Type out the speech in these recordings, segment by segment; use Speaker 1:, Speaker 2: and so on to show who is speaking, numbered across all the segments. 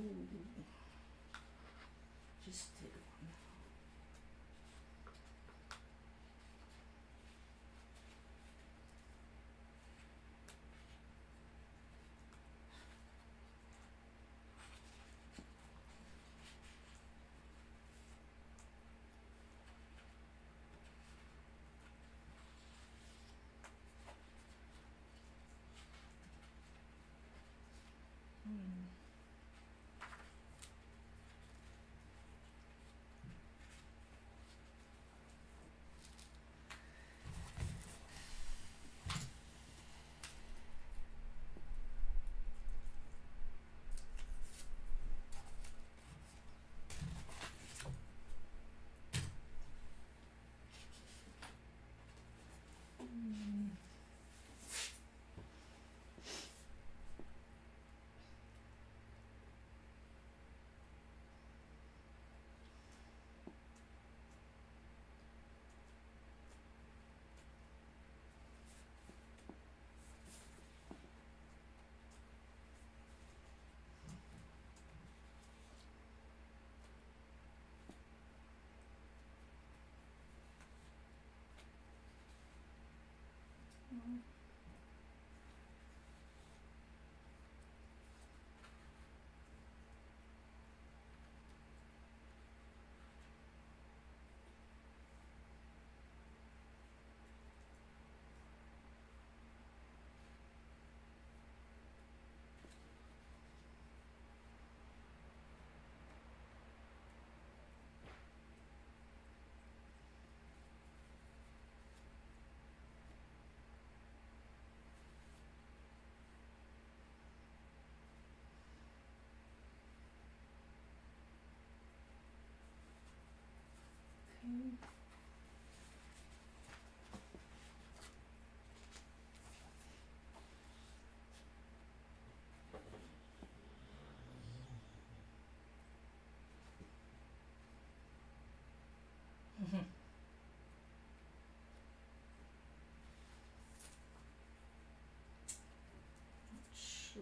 Speaker 1: Ooh. Just did one. Okay. Sure.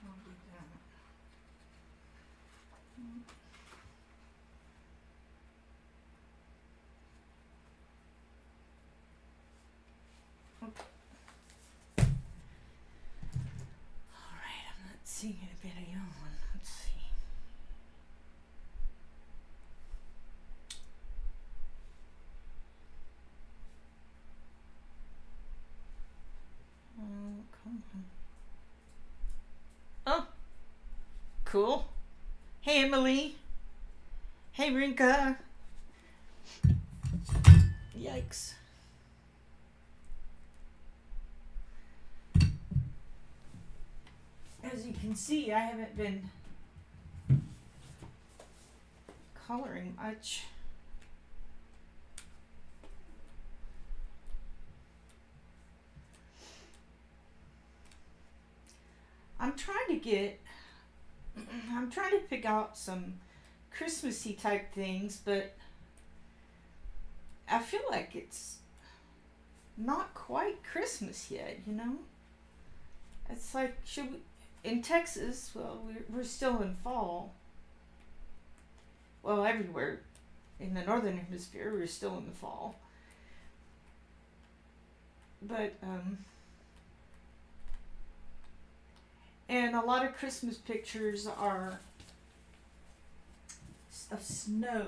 Speaker 1: I'll do that. Okay. All right, I'm not seeing a video on. Let's see. Oh, come on. Oh, cool. Hey, Emily. Hey, Rinka. Yikes. As you can see, I haven't been coloring much. I'm trying to pick out some Christmassy type things, but I feel like it's not quite Christmas yet, you know? It's like, in Texas, well, we're still in fall. Well, everywhere in the northern hemisphere, we're still in the fall. But, And a lot of Christmas pictures are of snow.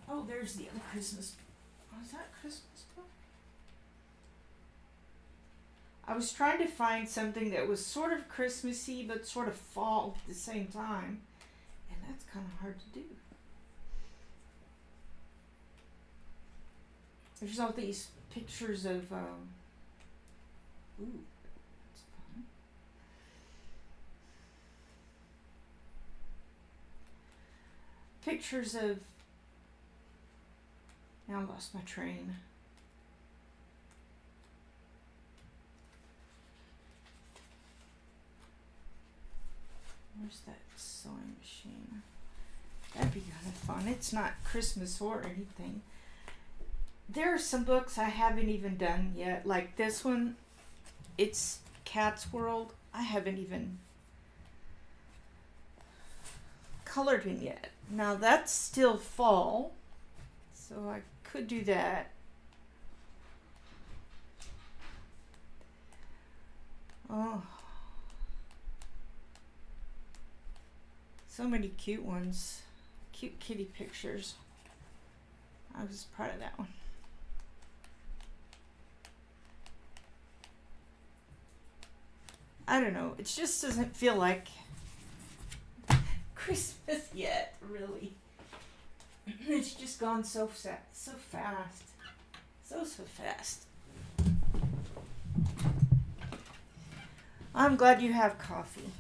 Speaker 1: Oh, there's the other Christmas. Oh, is that a Christmas book? I was trying to find something that was sort of Christmassy but sort of fall at the same time. And that's kind of hard to do. There's all these pictures of, ooh, that's fun. Pictures of, now I lost my train. Where's that sewing machine? That'd be kind of fun. It's not Christmas or anything. There are some books I haven't even done yet. Like this one, it's Cat's World. I haven't even colored in yet. Now that's still fall, so I could do that. Oh. So many cute ones. Cute kitty pictures. I was proud of that one. I don't know. It just doesn't feel like Christmas yet, really. It's just gone so fast. So fast. I'm glad you have coffee.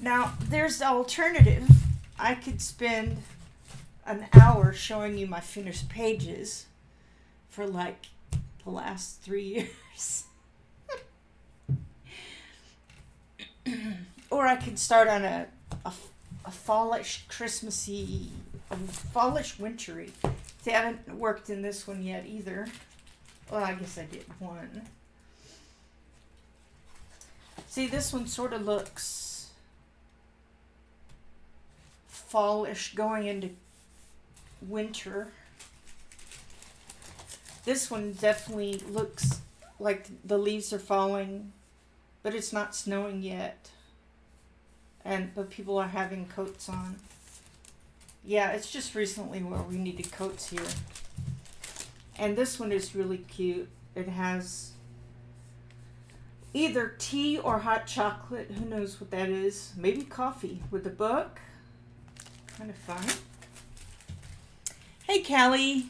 Speaker 1: Now, there's the alternative. I could spend an hour showing you my finished pages for like the last 3 years. Or I could start on a fallish Christmassy, a fallish wintry. See, I haven't worked in this one yet either. Well, I guess I did one. See, this one sort of looks fallish going into winter. This one definitely looks like the leaves are falling, but it's not snowing yet. But people are having coats on. Yeah, it's just recently where we needed coats here. And this one is really cute. It has either tea or hot chocolate. Who knows what that is? Maybe coffee with a book. Kind of fun. Hey, Callie.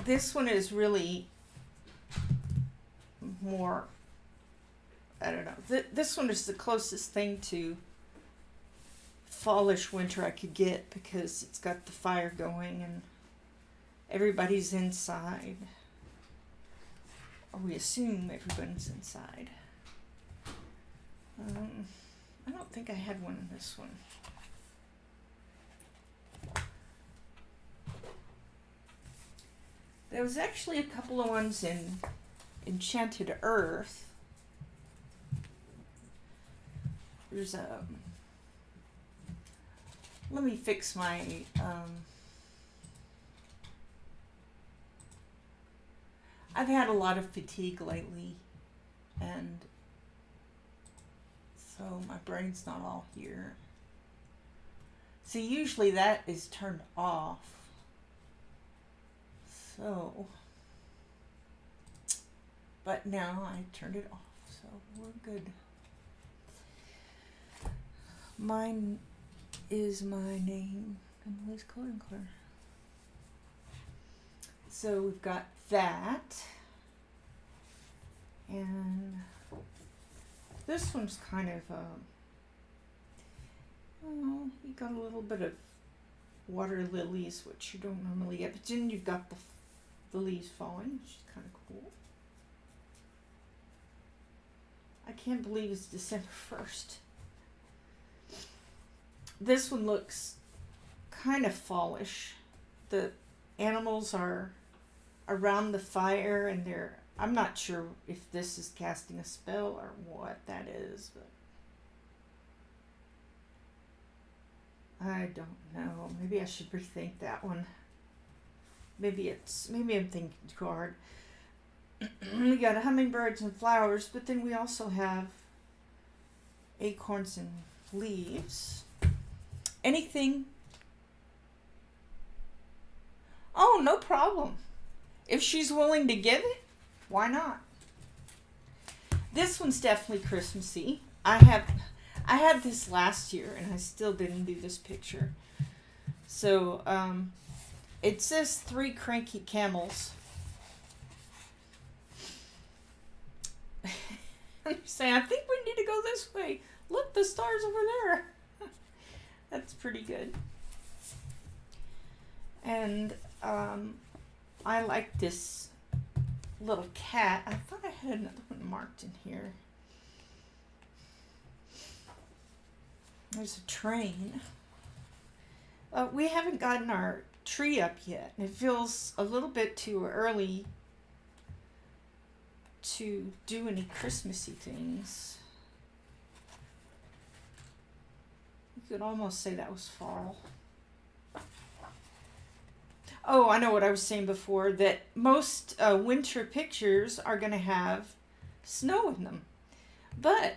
Speaker 1: This one is really more, I don't know. This one is the closest thing to fallish winter I could get because it's got the fire going and everybody's inside. Or we assume everyone's inside. I don't think I had one in this one. There was actually a couple of ones in Enchanted Earth. There's let me fix my I've had a lot of fatigue lately, and so my brain's not all here. See, usually that is turned off. So, but now I turned it off, so we're good. Mine is my name, and Liz Clear. So we've got that, and this one's kind of, oh, you got a little bit of water lilies, which you don't normally get, but then you've got the leaves falling, which is kind of cool. I can't believe it's December 1st. This one looks kind of fallish. The animals are around the fire and I'm not sure if this is casting a spell or what that is, but I don't know. Maybe I should rethink that one. Maybe I'm thinking too hard. We got hummingbirds and flowers, but then we also have acorns and leaves. Anything? Oh, no problem. If she's willing to give it, why not? This one's definitely Christmassy. I had this last year and I still didn't do this picture. So, it says 3 cranky camels. I'm saying, I think we need to go this way. Look, the stars over there. That's pretty good. And I like this little cat. I thought I had another one marked in here. There's a train. We haven't gotten our tree up yet. It feels a little bit too early to do any Christmassy things. You could almost say that was fall. Oh, I know what I was saying before, that most winter pictures are going to have snow in them. But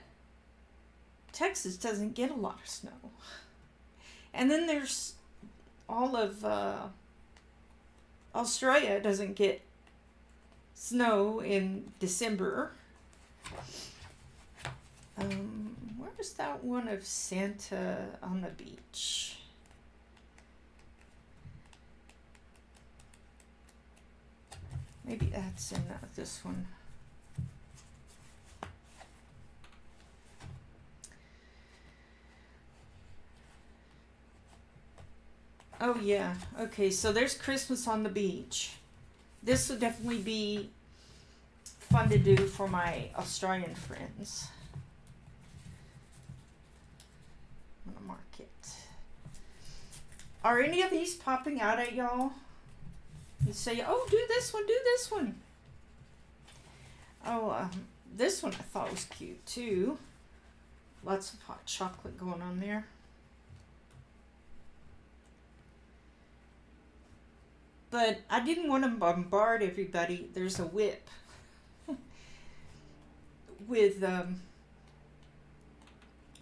Speaker 1: Texas doesn't get a lot of snow. And then there's all of Australia doesn't get snow in December. Where's that one of Santa on the beach? Maybe that's in this one. Oh yeah, okay, so there's Christmas on the beach. This would definitely be fun to do for my Australian friends. I'm gonna mark it. Are any of these popping out at y'all? You say, oh, do this one. Oh, this one I thought was cute too. Lots of hot chocolate going on there. But I didn't want to bombard everybody. There's a whip with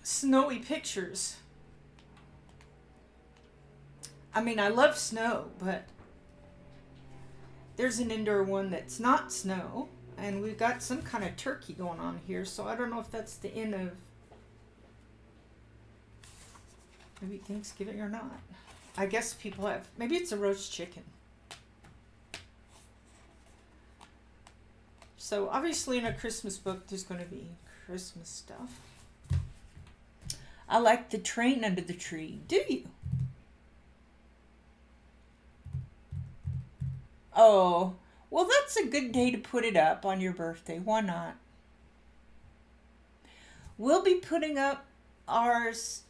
Speaker 1: snowy pictures. I mean, I love snow, but there's an indoor one that's not snow, and we've got some kind of turkey going on here, so I don't know if that's the end of maybe Thanksgiving or not. I guess people have, maybe it's a roast chicken. So obviously in a Christmas book, there's going to be Christmas stuff. I like the train under the tree. Do you? Oh, well, that's a good day to put it up on your birthday. Why not? We'll be putting up ours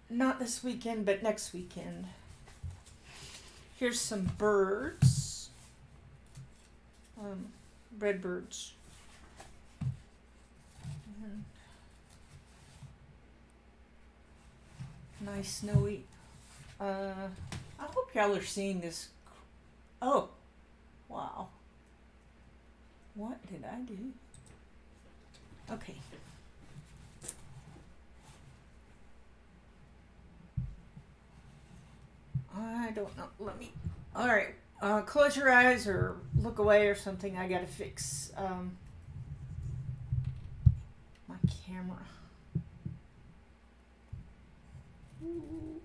Speaker 1: not this weekend, but next weekend. Here's some birds. Red birds. Nice snowy. I hope y'all are seeing this. Oh, wow. What did I do? Okay. I don't know. Let me. All right. Close your eyes or look away or something. I gotta fix my camera. Ooh.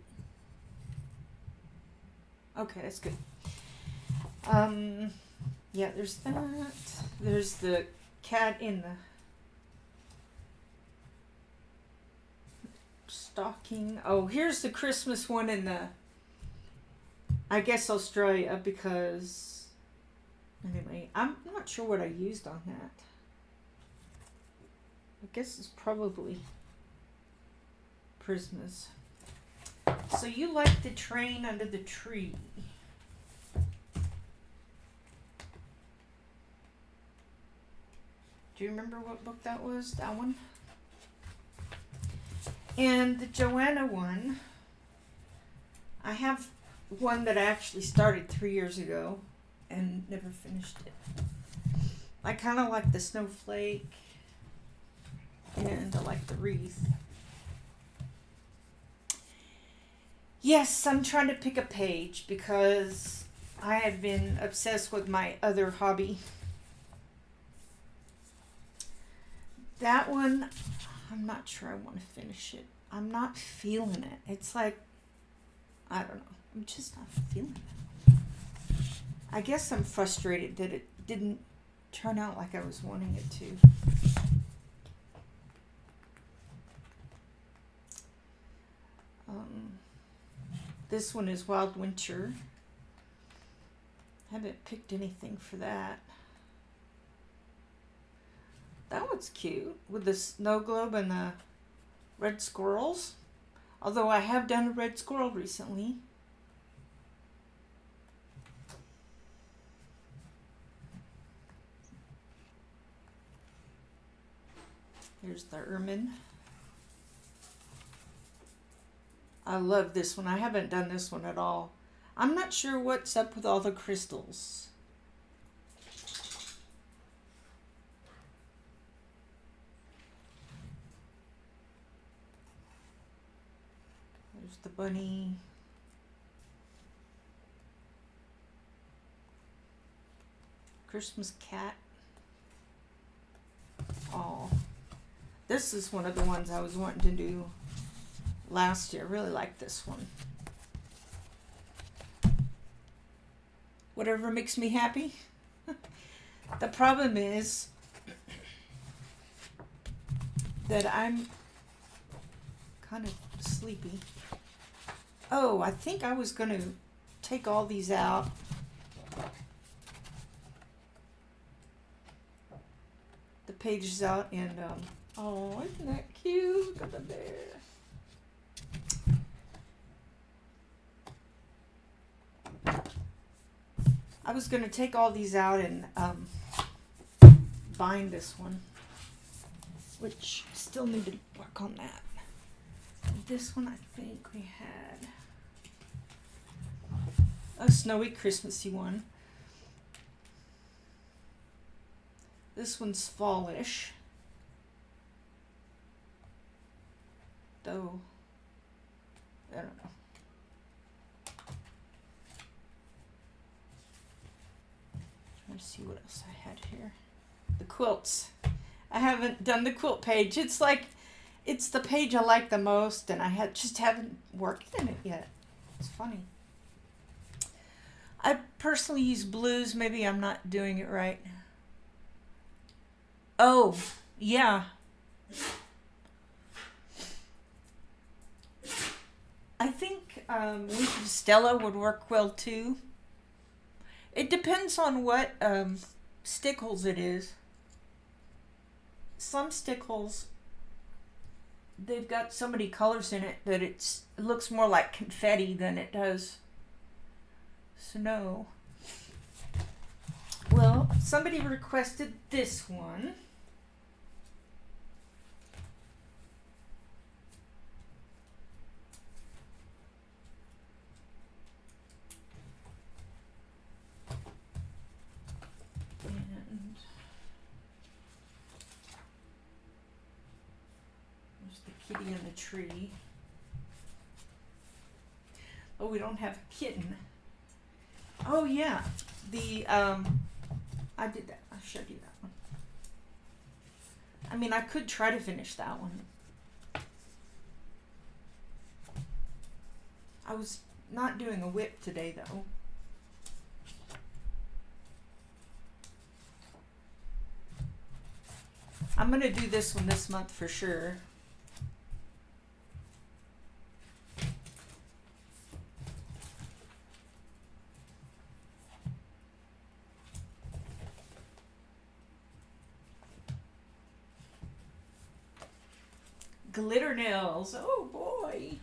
Speaker 1: Okay, that's good. Yeah, there's that. There's the cat in the stocking. Oh, here's the Christmas one in the, I guess, Australia, because anyway, I'm not sure what I used on that. I guess it's probably Christmas. So you like the train under the tree. Do you remember what book that was? That one? And the Joanna one I have one that I actually started 3 years ago and never finished it. I kind of like the snowflake and I like the wreath. Yes, I'm trying to pick a page because I have been obsessed with my other hobby. That one, I'm not sure I want to finish it. I'm not feeling it. It's like, I don't know. I'm just not feeling it. I guess I'm frustrated that it didn't turn out like I was wanting it to. This one is Wild Winter. Haven't picked anything for that. That one's cute with the snow globe and the red squirrels. Although I have done a red squirrel recently. Here's the ermine. I love this one. I haven't done this one at all. I'm not sure what's up with all the crystals. There's the bunny. Christmas cat. Oh, this is one of the ones I was wanting to do last year. I really like this one. Whatever makes me happy. The problem is that I'm kind of sleepy. Oh, I think I was going to take all these out. The pages out and, oh, isn't that cute? Look at the bear. I was going to take all these out and bind this one, which I still need to work on that. This one I think we had a snowy Christmassy one. This one's Fallish. Though, I don't know. Let's see what else I had here. The quilts. I haven't done the quilt page. It's like, it's the page I like the most, and I just haven't worked in it yet. It's funny. I personally use blues. Maybe I'm not doing it right. Oh, yeah. I think Leaf of Stella would work well too. It depends on what stickles it is. Some stickles, they've got so many colors in it that it looks more like confetti than it does snow. Well, somebody requested this one. Kitty in the tree. Oh, we don't have a kitten. Oh yeah, the I did that. I showed you that one. I mean, I could try to finish that one. I was not doing a whip today though. I'm gonna do this one this month for sure. Glitter nails. Oh boy.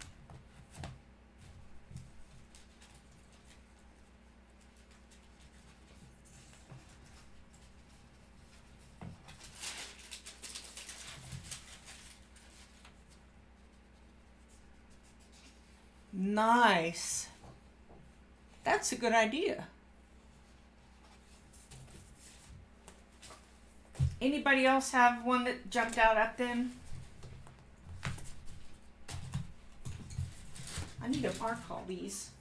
Speaker 1: Nice. That's a good idea. Anybody else have one that jumped out at them? I need to mark all these.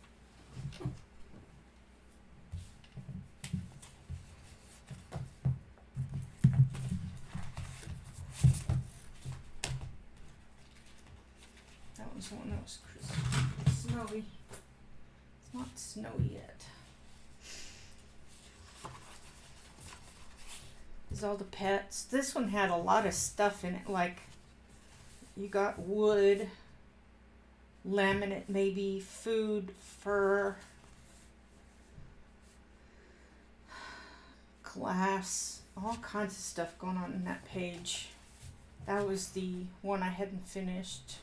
Speaker 1: That was one that was snowy. It's not snowy yet. There's all the pets. This one had a lot of stuff in it, like you got wood, laminate maybe, food, fur, glass, all kinds of stuff going on in that page. That was the one I hadn't finished.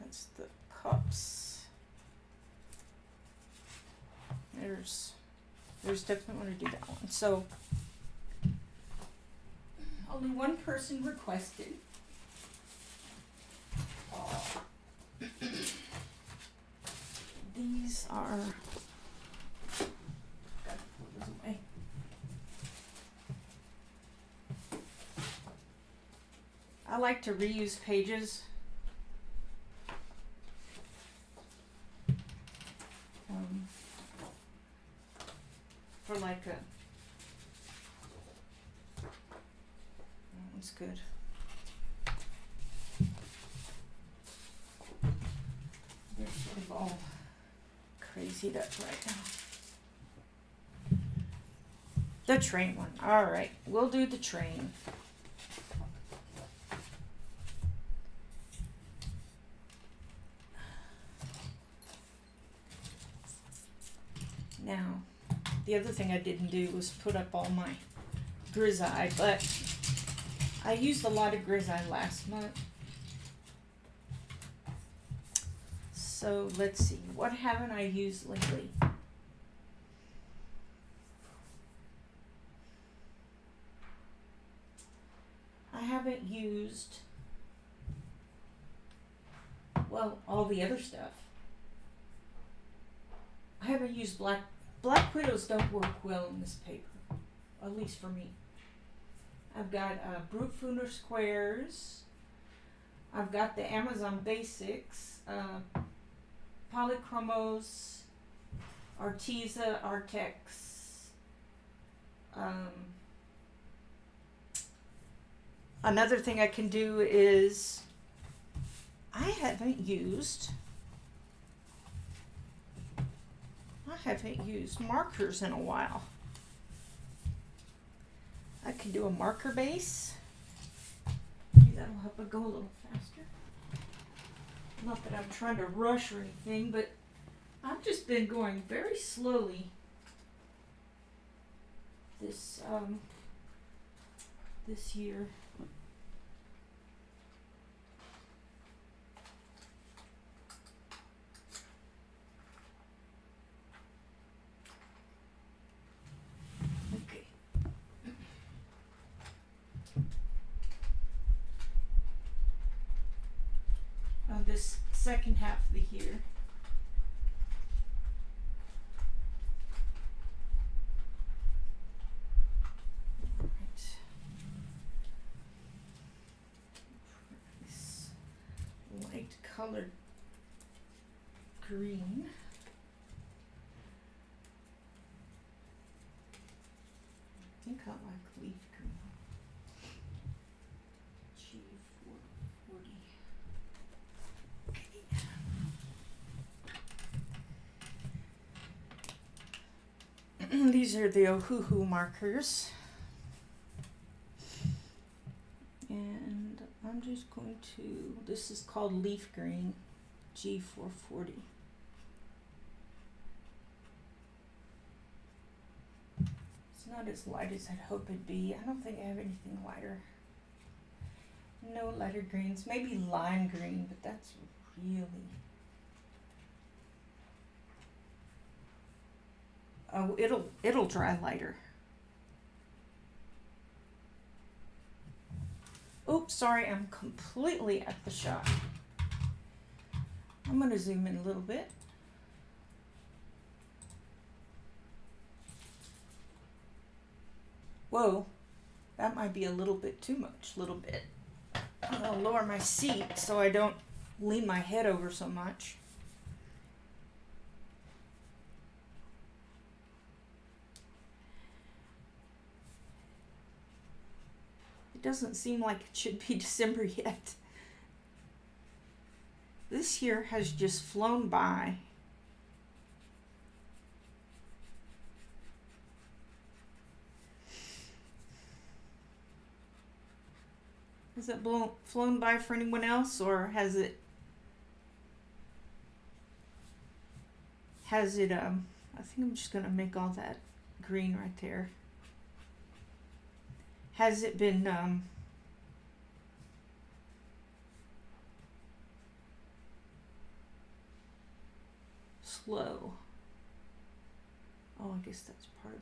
Speaker 1: That's the cups. There's definitely want to do that one. So only one person requested. These are. Gotta pull this away. I like to reuse pages. For like a. That one's good. They're sort of all crazied up right now. The train one. All right, we'll do the train. Now, the other thing I didn't do was put up all my grisaille, but I used a lot of grisaille last month. So let's see, what haven't I used lately? I haven't used, well, all the other stuff. I haven't used Black Widows don't work well in this paper, at least for me. I've got Brutfuner squares. I've got the Amazon Basics, Polychromos, Arteza, Artex. Another thing I can do is I haven't used markers in a while. I can do a marker base. Maybe that'll help it go a little faster. Not that I'm trying to rush or anything, but I've just been going very slowly this year. This second half of the year. Right. This light colored green. I think I like leaf green. These are the Ohuhu markers, and I'm just going to, this is called leaf green, G440. It's not as light as I'd hope it'd be. I don't think I have anything lighter. No lighter greens, maybe lime green, but that's really. Oh, it'll dry lighter. Oops, sorry, I'm completely at the shop. I'm going to zoom in a little bit. Whoa, that might be a little bit too much, little bit. I'm going to lower my seat so I don't lean my head over so much. It doesn't seem like it should be December yet. This year has just flown by. Has it flown by for anyone else, or has it I think I'm just gonna make all that green right there. Has it been slow? Oh, I guess that's part of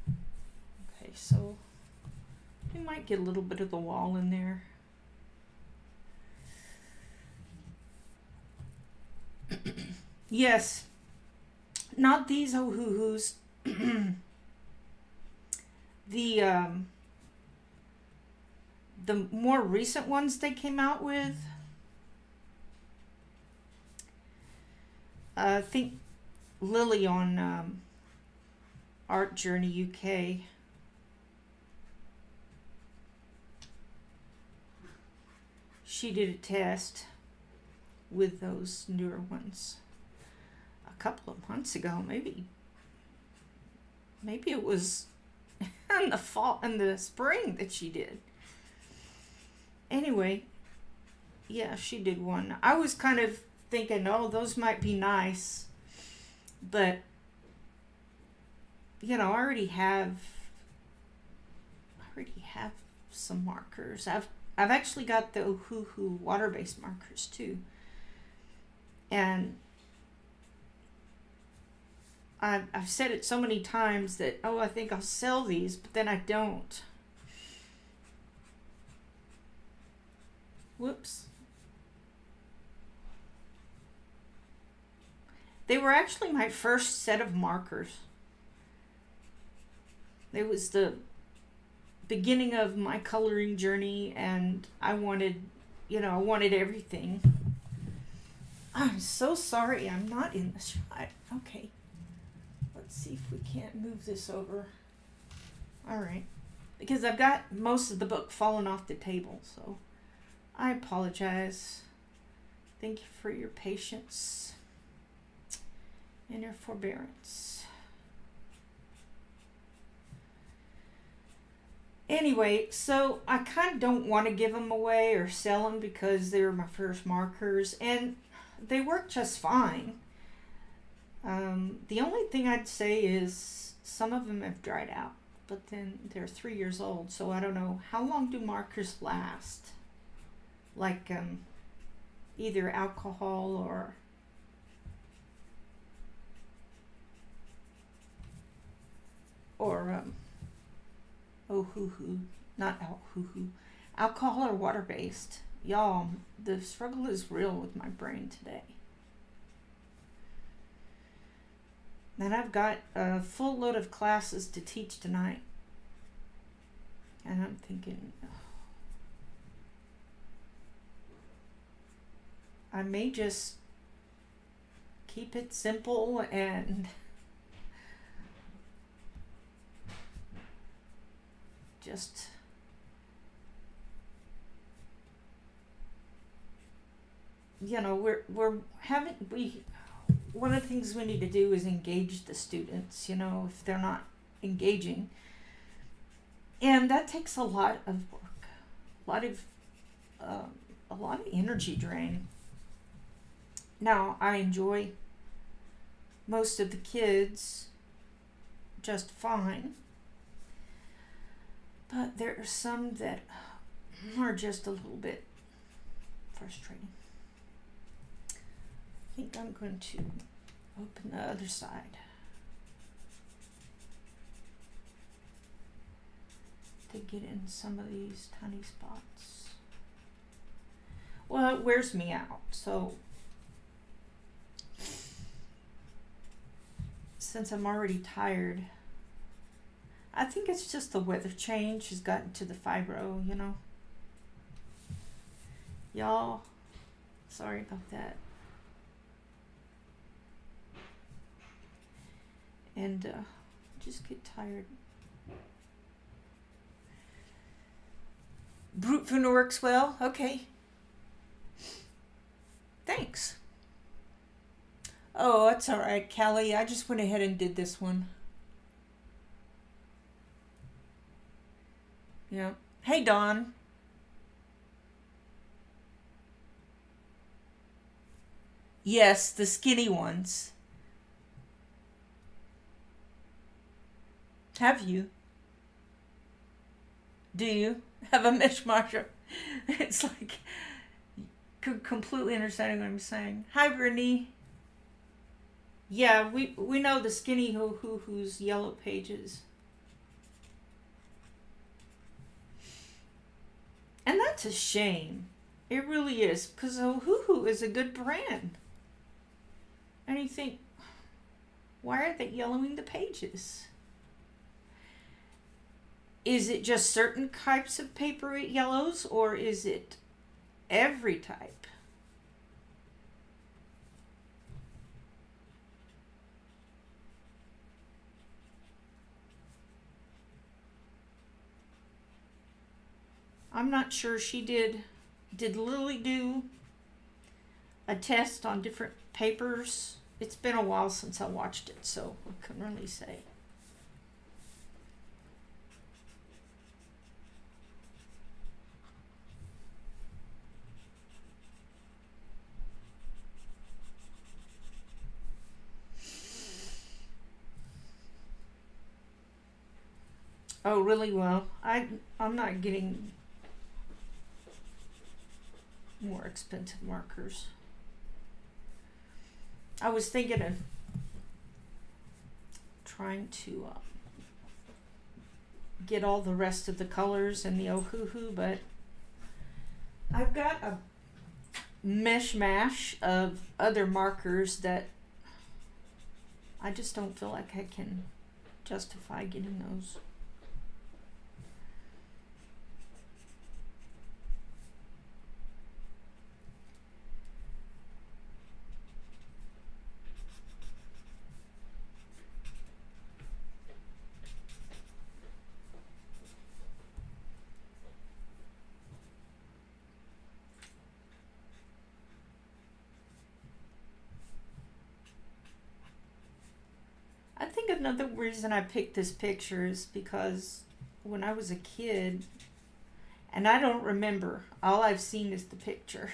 Speaker 1: that. Okay, so we might get a little bit of the wall in there. Yes, not these oh-hoo-hoos. The more recent ones they came out with, I think Lily on Art Journey UK. She did a test with those newer ones a couple of months ago, maybe it was in the fall and the spring that she did. Anyway, yeah, she did one. I was kind of thinking, oh, those might be nice, but I already have some markers. I've actually got the Ohuhu water-based markers too. And I've said it so many times that, I think I'll sell these, but then I don't. Whoops. They were actually my first set of markers. It was the beginning of my coloring journey, and I wanted everything. I'm so sorry I'm not in the shot. Okay. Let's see if we can't move this over. All right. Because I've got most of the book falling off the table, so I apologize. Thank you for your patience and your forbearance. Anyway, so I kind of don't want to give them away or sell them because they were my first markers, and they work just fine. The only thing I'd say is some of them have dried out, but then they're 3 years old, so I don't know. How long do markers last? Like either alcohol or alcohol or water-based. Y'all, the struggle is real with my brain today. And I've got a full load of classes to teach tonight. And I'm thinking, I may just keep it simple and just one of the things we need to do is engage the students, if they're not engaging. And that takes a lot of work, a lot of energy drain. Now, I enjoy most of the kids just fine, but there are some that are just a little bit frustrating. I think I'm going to open the other side. to get in some of these tiny spots. Well, it wears me out, so since I'm already tired, I think it's just the weather change has gotten to the fibro, you know. Y'all, sorry about that. And just get tired. Brute Funa works well. Okay. Thanks. Oh, that's all right, Callie. I just went ahead and did this one. Yeah. Hey, Dawn. Yes, the skinny ones. Have you? Do you have a mishmash? It's like completely understanding what I'm saying. Hi, Brittany. Yeah, we know the skinny who's yellow pages. And that's a shame. It really is, because Hoo is a good brand. And you think, why are they yellowing the pages? Is it just certain types of paper it yellows, or is it every type? I'm not sure. She did Lily do a test on different papers? It's been a while since I watched it, so I couldn't really say. Oh, really? Well, I'm not getting more expensive markers. I was thinking of trying to get all the rest of the colors in the Ohuhu, but I've got a mishmash of other markers that I just don't feel like I can justify getting those. I think another reason I picked this picture is because when I was a kid, and I don't remember, all I've seen is the picture.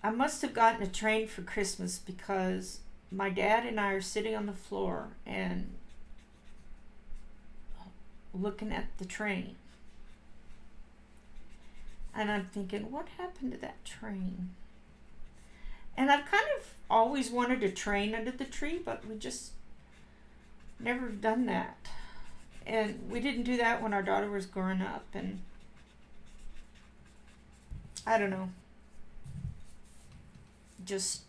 Speaker 1: I must have gotten a train for Christmas because my dad and I are sitting on the floor and looking at the train. And I'm thinking, what happened to that train? And I've kind of always wanted a train under the tree, but we just never done that. And we didn't do that when our daughter was growing up, and I don't know. Just,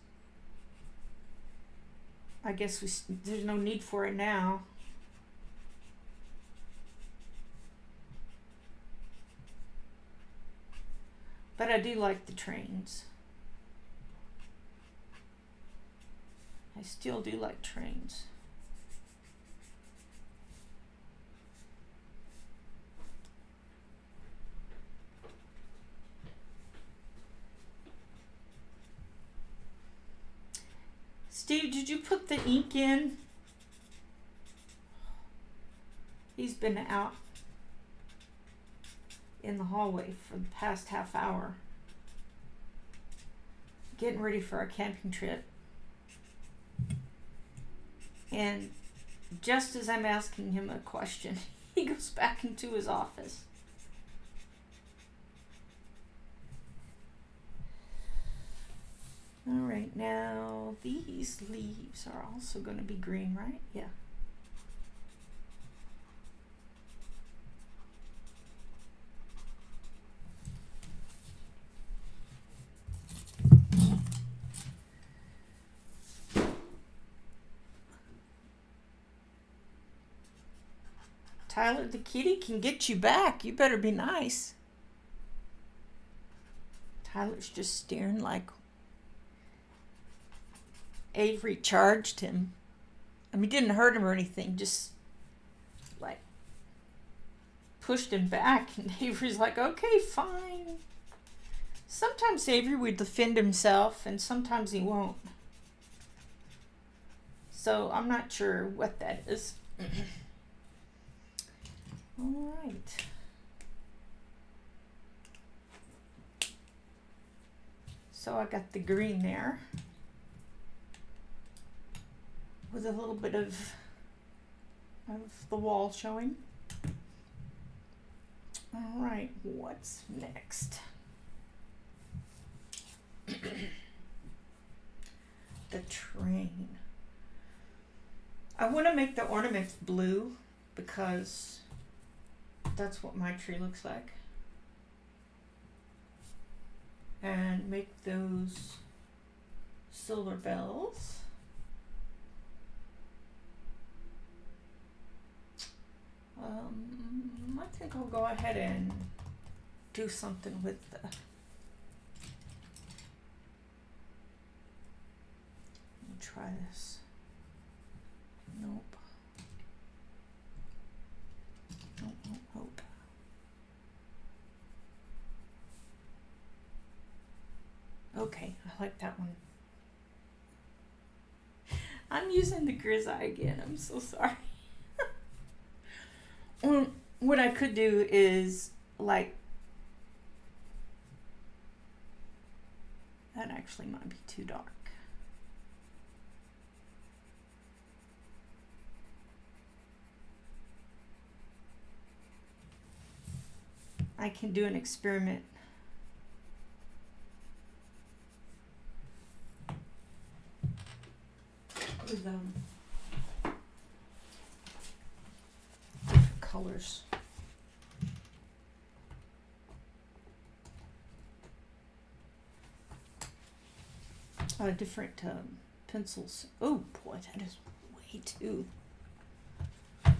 Speaker 1: I guess there's no need for it now. But I do like the trains. I still do like trains. Steve, did you put the ink in? He's been out in the hallway for the past half hour, getting ready for our camping trip. And just as I'm asking him a question, he goes back into his office. All right, now these leaves are also going to be green, right? Yeah. Tyler, the kitty can get you back. You better be nice. Tyler's just staring like Avery charged him. I mean, didn't hurt him or anything, just like pushed him back. And Avery's like, okay, fine. Sometimes Avery would defend himself and sometimes he won't. So I'm not sure what that is. All right. So I got the green there with a little bit of the wall showing. All right, what's next? The train. I want to make the ornaments blue because that's what my tree looks like. And make those silver bells. I think I'll go ahead and do something with the try this. Nope. Nope. Okay, I like that one. I'm using the grizzly again. I'm so sorry. What I could do is like, that actually might be too dark. I can do an experiment. With different colors. Different pencils. Oh boy, that is way too. I'll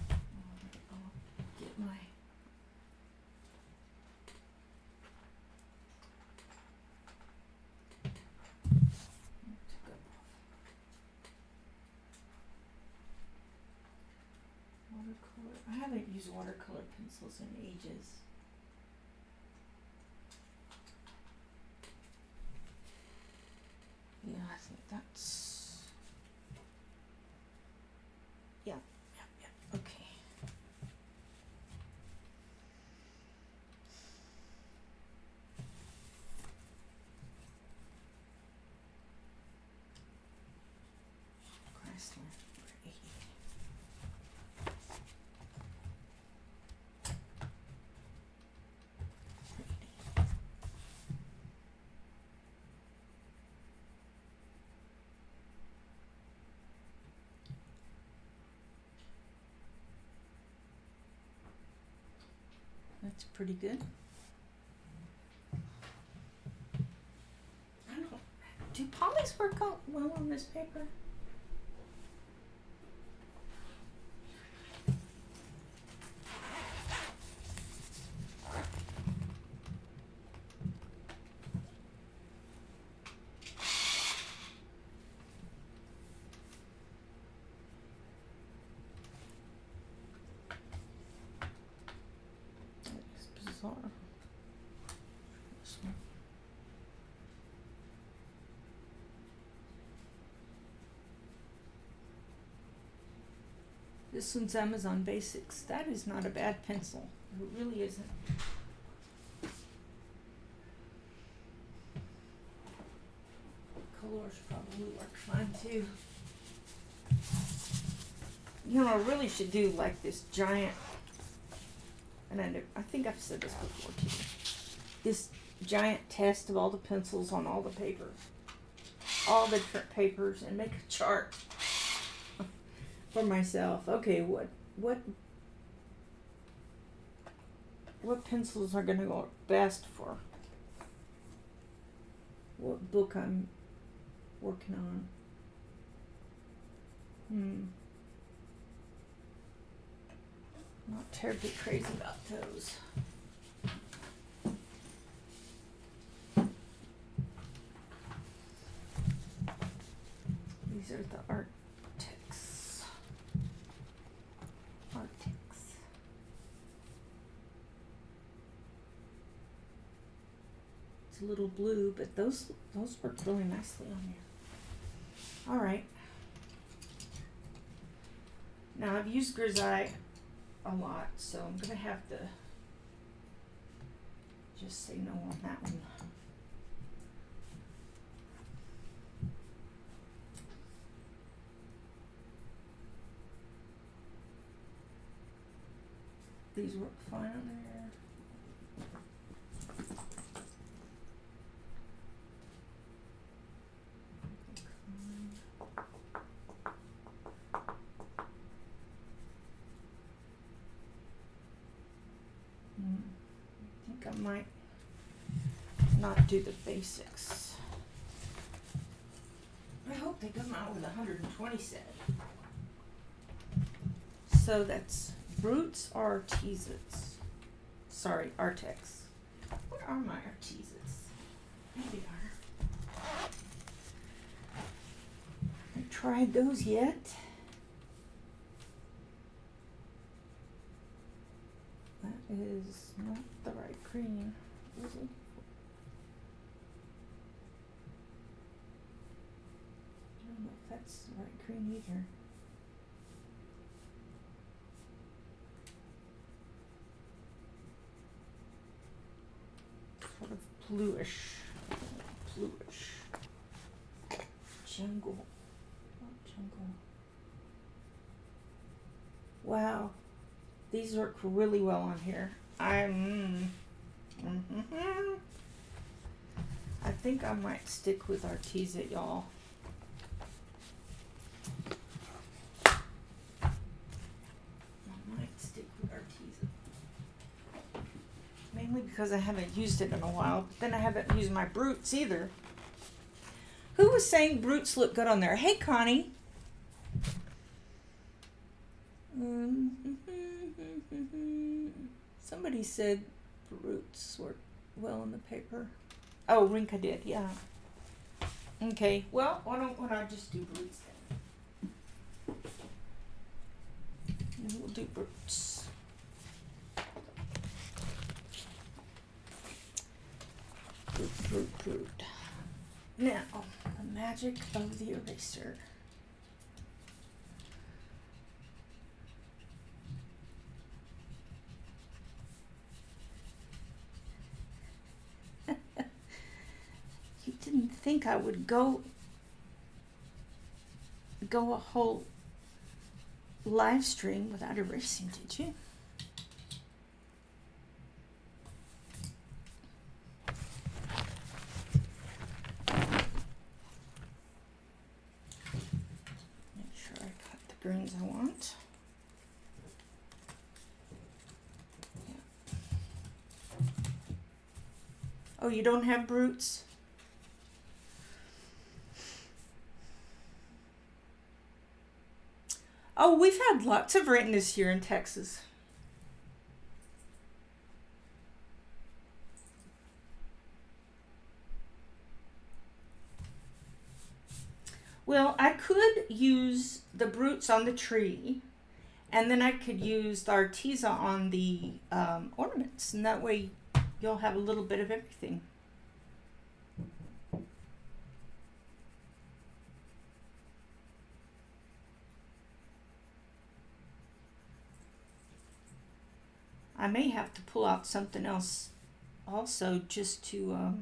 Speaker 1: get my. Watercolor. I haven't used watercolor pencils in ages. Yeah, I think that's. Yeah. Okay. Chrysler. That's pretty good. I don't. Do polys work out well on this paper? This one. This one's Amazon Basics. That is not a bad pencil. It really isn't. Colors probably work fine too. You know, I really should do like this giant, and I think I've said this before too, this giant test of all the pencils on all the papers, all the different papers, and make a chart for myself. Okay, what pencils are gonna go best for what book I'm working on? Not terribly crazy about those. These are the Arctics. It's a little blue, but those work really nicely on you. All right. Now I've used grisaille a lot, so I'm gonna have to just say no on that one. These work fine on there. I think I might not do the basics. I hope they come out with 120 set. So that's Brutes or Artesans. Sorry, Artex. Where are my Artesans? There they are. Haven't tried those yet. That is not the right green, is it? I don't know if that's the right green either. Sort of bluish. Jungle. Not jungle. Wow. These work really well on here. I think I might stick with Artesa, y'all. I might stick with Artesa. Mainly because I haven't used it in a while, but then I haven't used my Brutes either. Who was saying Brutes look good on there? Hey, Connie. Somebody said Brutes work well on the paper. Oh, Rinka did, yeah. Okay, well, why don't I just do Brutes then? And we'll do Brutes. Brute. Now, the magic of the eraser. You didn't think I would go a whole live stream without erasing, did you? Make sure I cut the greens I want. Yeah. Oh, you don't have Brutes? Oh, we've had lots of rain this year in Texas. Well, I could use the Brutes on the tree, and then I could use the Artesa on the ornaments, and that way you'll have a little bit of everything. I may have to pull out something else also just to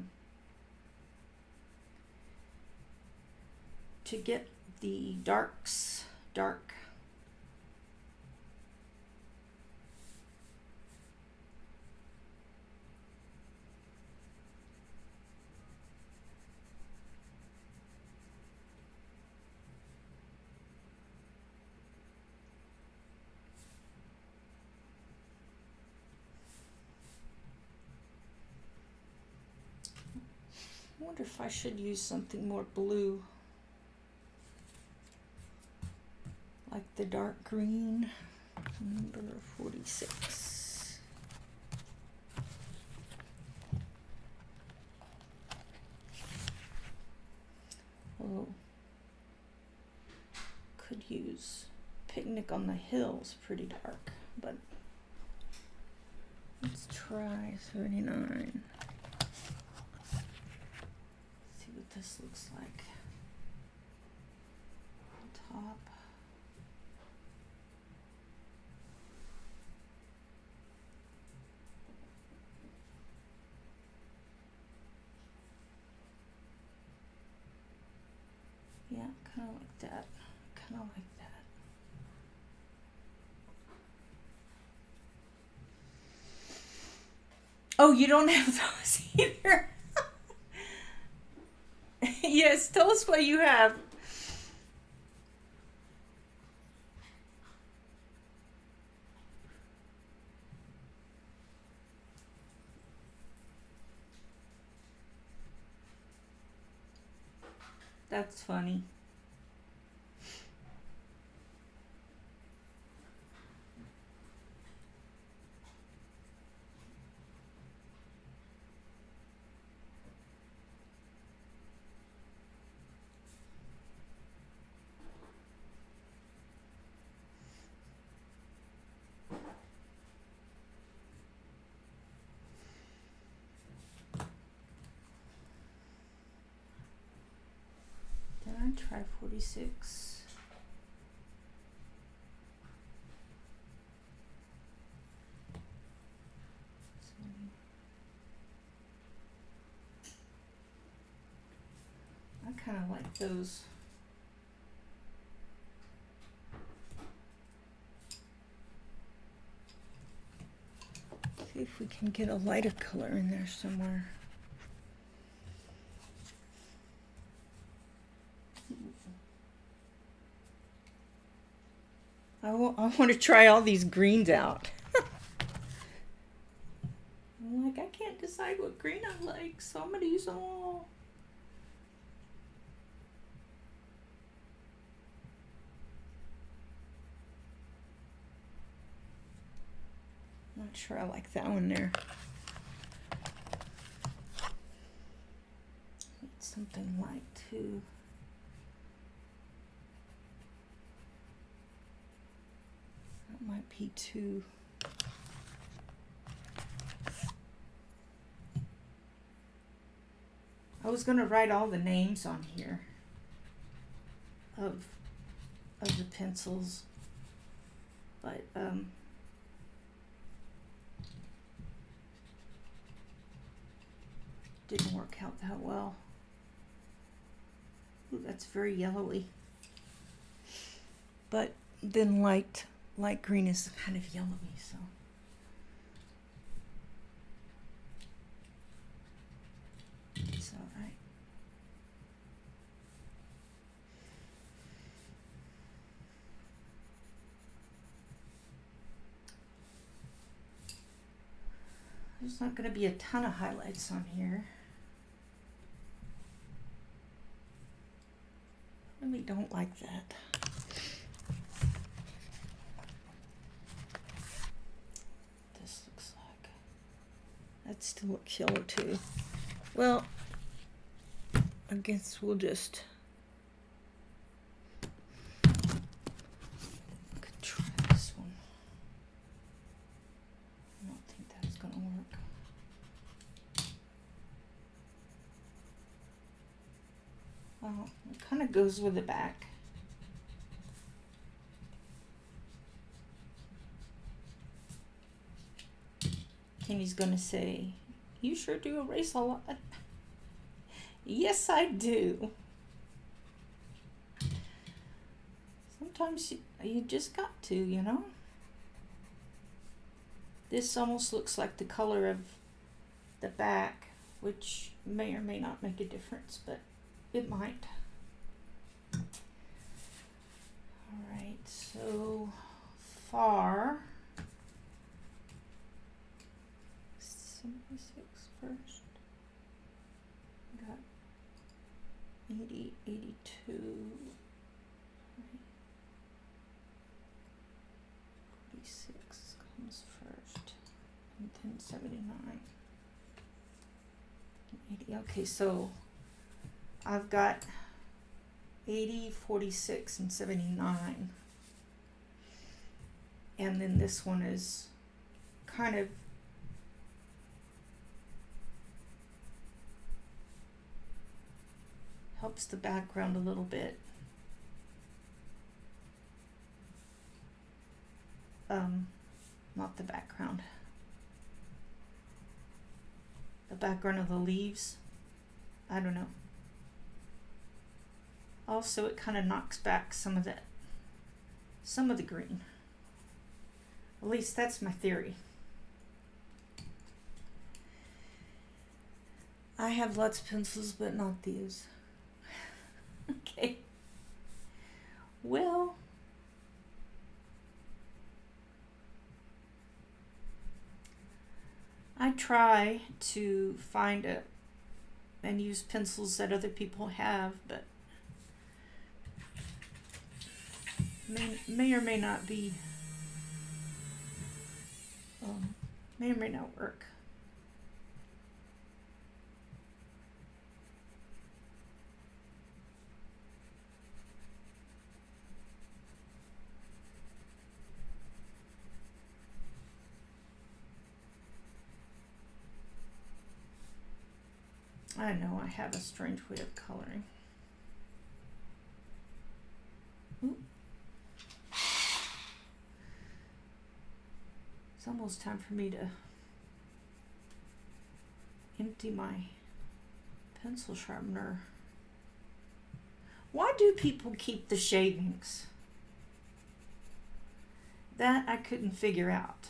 Speaker 1: get the darks dark. I wonder if I should use something more blue, like the dark green. Number 46. Oh, could use Picnic on the Hill's pretty dark, but let's try 39. See what this looks like. On top. Yeah, kind of like that. Kind of like that. Oh, you don't have those either. Yes, tell us what you have. That's funny. Did I try 46? I kind of like those. See if we can get a lighter color in there somewhere. I want to try all these greens out. I'm like, I can't decide what green I like. Some of these all. Not sure I like that one there. Need something light too. That might be too. I was gonna write all the names on here of the pencils, but didn't work out that well. Ooh, that's very yellowy. But then light green is kind of yellowy, so. It's all right. There's not going to be a ton of highlights on here. I really don't like that. This looks like. That still looks yellow too. Well, I guess we'll just could try this one. I don't think that's gonna work. Well, it kind of goes with the back. Kenny's gonna say, "You sure do erase a lot." Yes, I do. Sometimes you just got to, you know. This almost looks like the color of the back, which may or may not make a difference, but it might. All right, so far, 76 first. Got 80, 82, 46 comes first, and then 79. 80. Okay, so I've got 80, 46, and 79. And then this one is kind of helps the background a little bit. Not the background. The background of the leaves. I don't know. Also, it kind of knocks back some of the green. At least that's my theory. I have lots of pencils, but not these. Okay. Well, I try to find and use pencils that other people have, but may or may not be, may or may not work. I know I have a strange way of coloring. Ooh. It's almost time for me to empty my pencil sharpener. Why do people keep the shavings? That I couldn't figure out.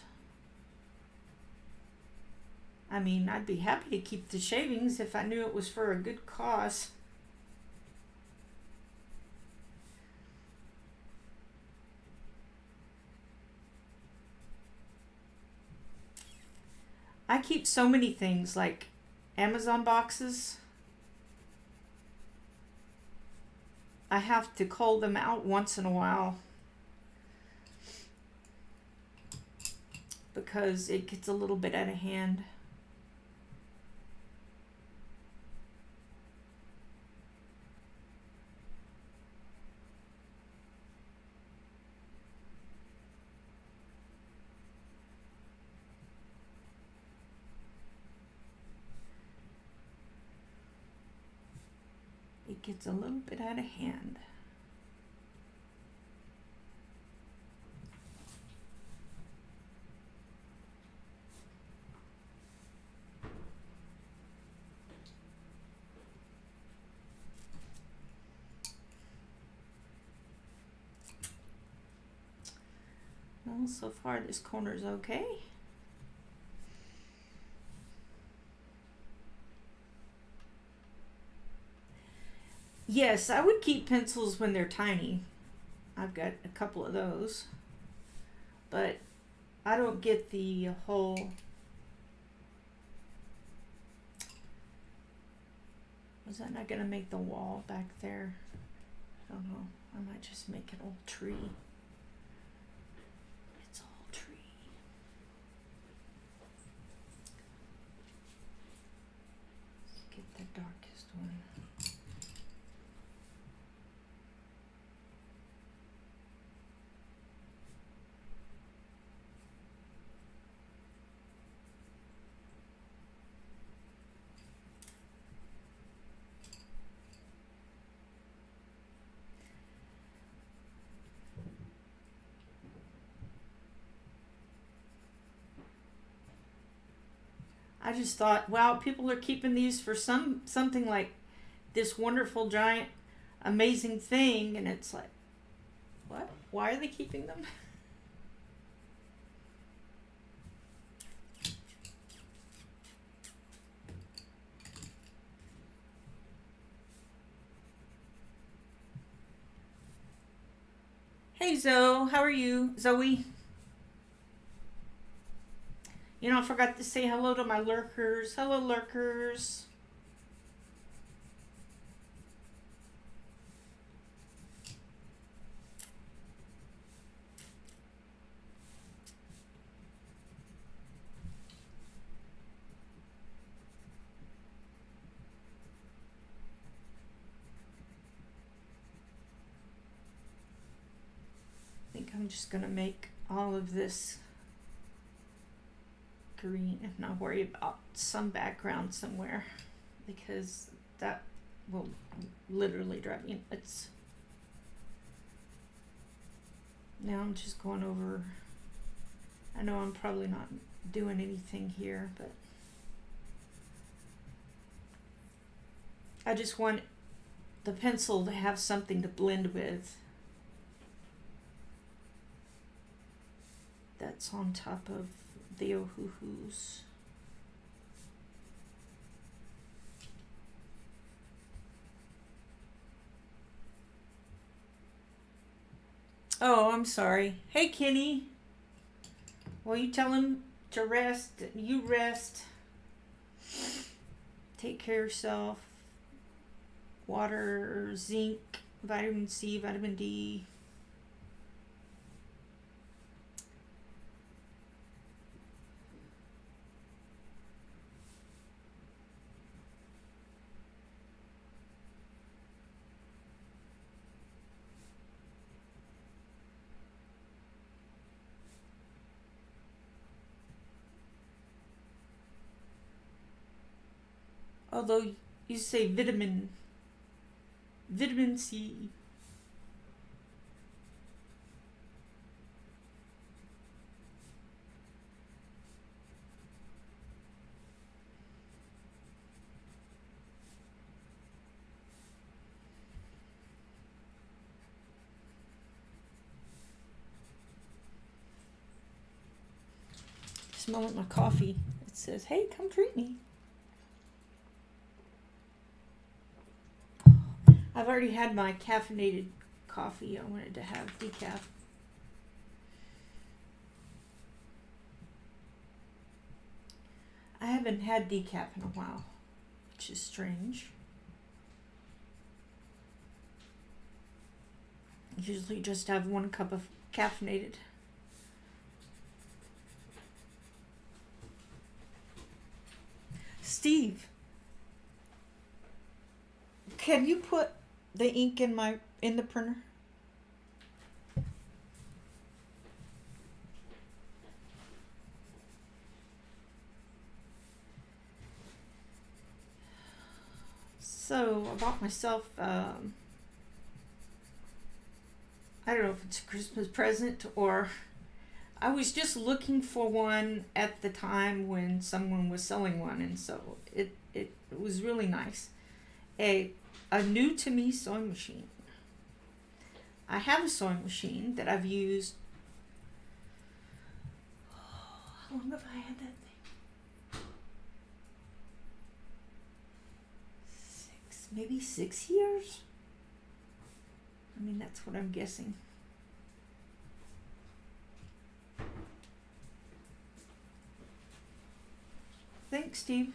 Speaker 1: I mean, I'd be happy to keep the shavings if I knew it was for a good cause. I keep so many things like Amazon boxes. I have to cull them out once in a while because it gets a little bit out of hand. It gets a little bit out of hand. Well, so far this corner's okay. Yes, I would keep pencils when they're tiny. I've got a couple of those. But I don't get the whole... Was that not going to make the wall back there? I don't know. I might just make it all tree. It's all tree. Let's get the darkest one. I just thought, wow, people are keeping these for something like this wonderful, giant, amazing thing, and it's like, what? Why are they keeping them? Hey, Zoe, how are you? Zoe? You know, I forgot to say hello to my lurkers. Hello, lurkers. I'm just going to make all of this green and not worry about some background somewhere, because that will literally drive me nuts. Now I'm just going over, I know I'm probably not doing anything here, but I just want the pencil to have something to blend with that's on top of the Ohuhus. Oh, I'm sorry. Hey, Kenny. Well, you tell him to rest. You rest. Take care of yourself. Water, zinc, vitamin C, vitamin D. Although you say vitamin C. Smell my coffee. It says, "Hey, come treat me." I've already had my caffeinated coffee. I wanted to have decaf. I haven't had decaf in a while, which is strange. I usually just have 1 cup of caffeinated. Steve, can you put the ink in the printer? So I bought myself, I don't know if it's a Christmas present or I was just looking for one at the time when someone was selling one, and so it was really nice. A new to me sewing machine. I have a sewing machine that I've used. How long have I had that thing? Maybe 6 years? I mean, that's what I'm guessing. Thanks, Steve.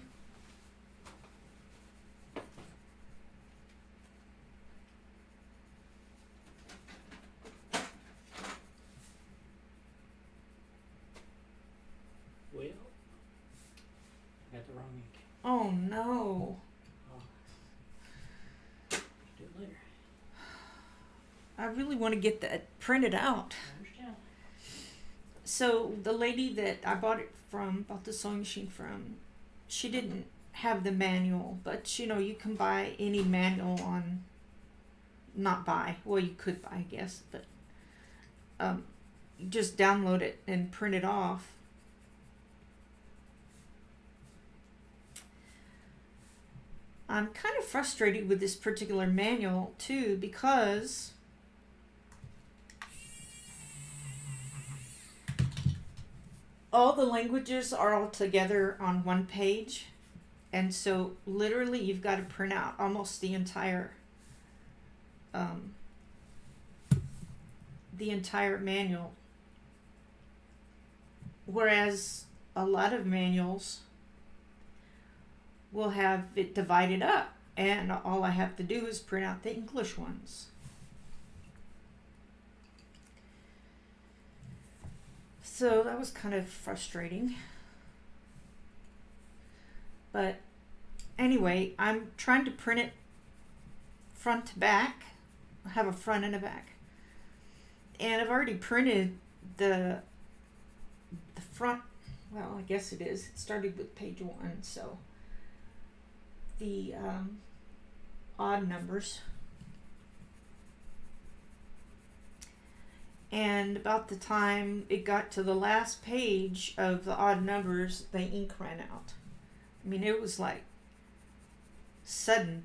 Speaker 2: Well, I got the wrong ink.
Speaker 1: Oh no.
Speaker 2: Do it later.
Speaker 1: I really want to get that printed out.
Speaker 2: I understand.
Speaker 1: So the lady that I bought the sewing machine from, she didn't have the manual, but you can buy any manual on, not buy, well you could buy I guess, but you just download it and print it off. I'm kind of frustrated with this particular manual too, because all the languages are all together on one page, and so literally you've got to print out almost the entire manual, whereas a lot of manuals will have it divided up, and all I have to do is print out the English ones. So that was kind of frustrating. But anyway, I'm trying to print it front to back. I have a front and a back. And I've already printed the front. Well, I guess it is. It started with page 1, so the odd numbers. And about the time it got to the last page of the odd numbers, the ink ran out. I mean, it was like sudden.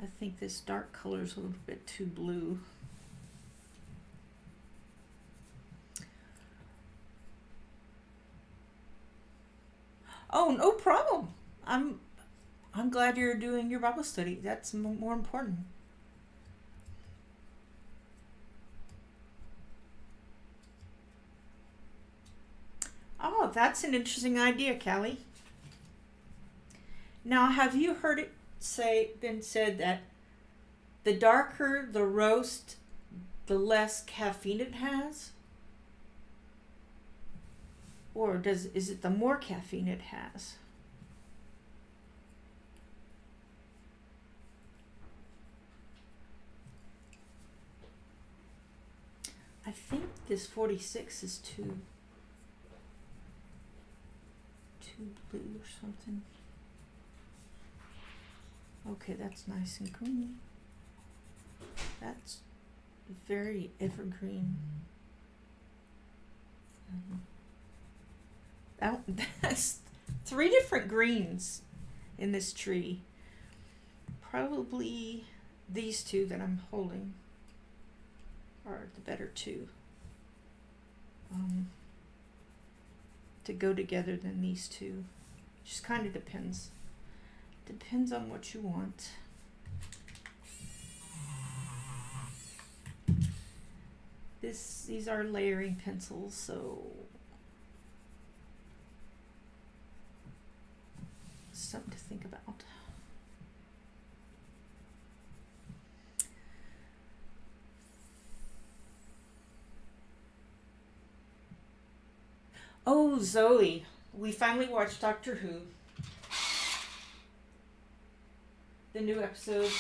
Speaker 1: I think this dark color is a little bit too blue. Oh, no problem. I'm glad you're doing your Bible study. That's more important. Oh, that's an interesting idea, Callie. Now, have you heard it been said that the darker the roast, the less caffeine it has? Or is it the more caffeine it has? I think this 46 is too blue or something. Okay, that's nice and green. That's very evergreen. That's 3 different greens in this tree. Probably these 2 that I'm holding are the better 2 to go together than these 2. Just kind of depends. Depends on what you want. These are layering pencils, so something to think about. Oh, Zoe, we finally watched Doctor Who. The new episode.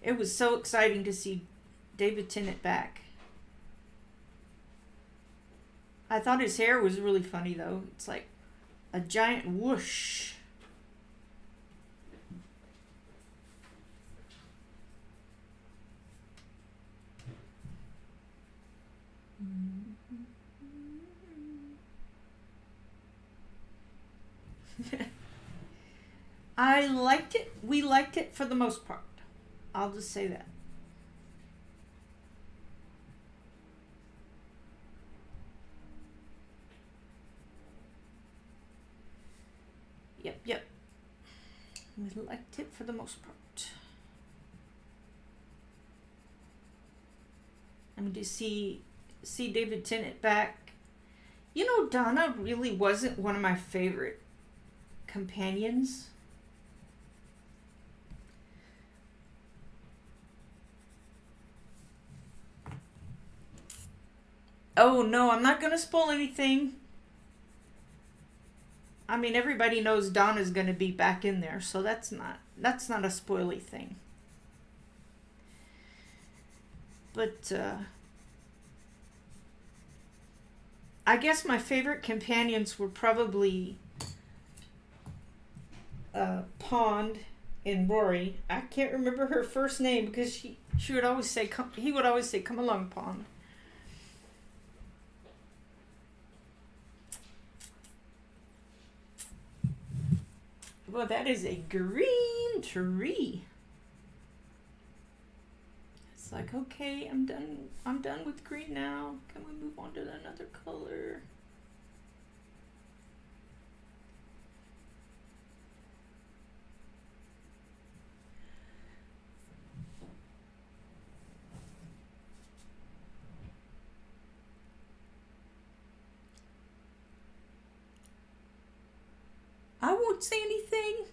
Speaker 1: It was so exciting to see David Tennant back. I thought his hair was really funny, though. It's like a giant whoosh. I liked it. We liked it for the most part. I'll just say that. Yep. We liked it for the most part. I mean, to see David Tennant back. You know, Donna really wasn't one of my favorite companions. Oh no, I'm not gonna spoil anything. I mean, everybody knows Donna's gonna be back in there, so that's not a spoily thing. But I guess my favorite companions were probably Pond and Rory. I can't remember her first name because she would always say he would always say, "Come along, Pond." Well, that is a green tree. It's like, okay, I'm done with green now. Can we move on to another color? I won't say anything.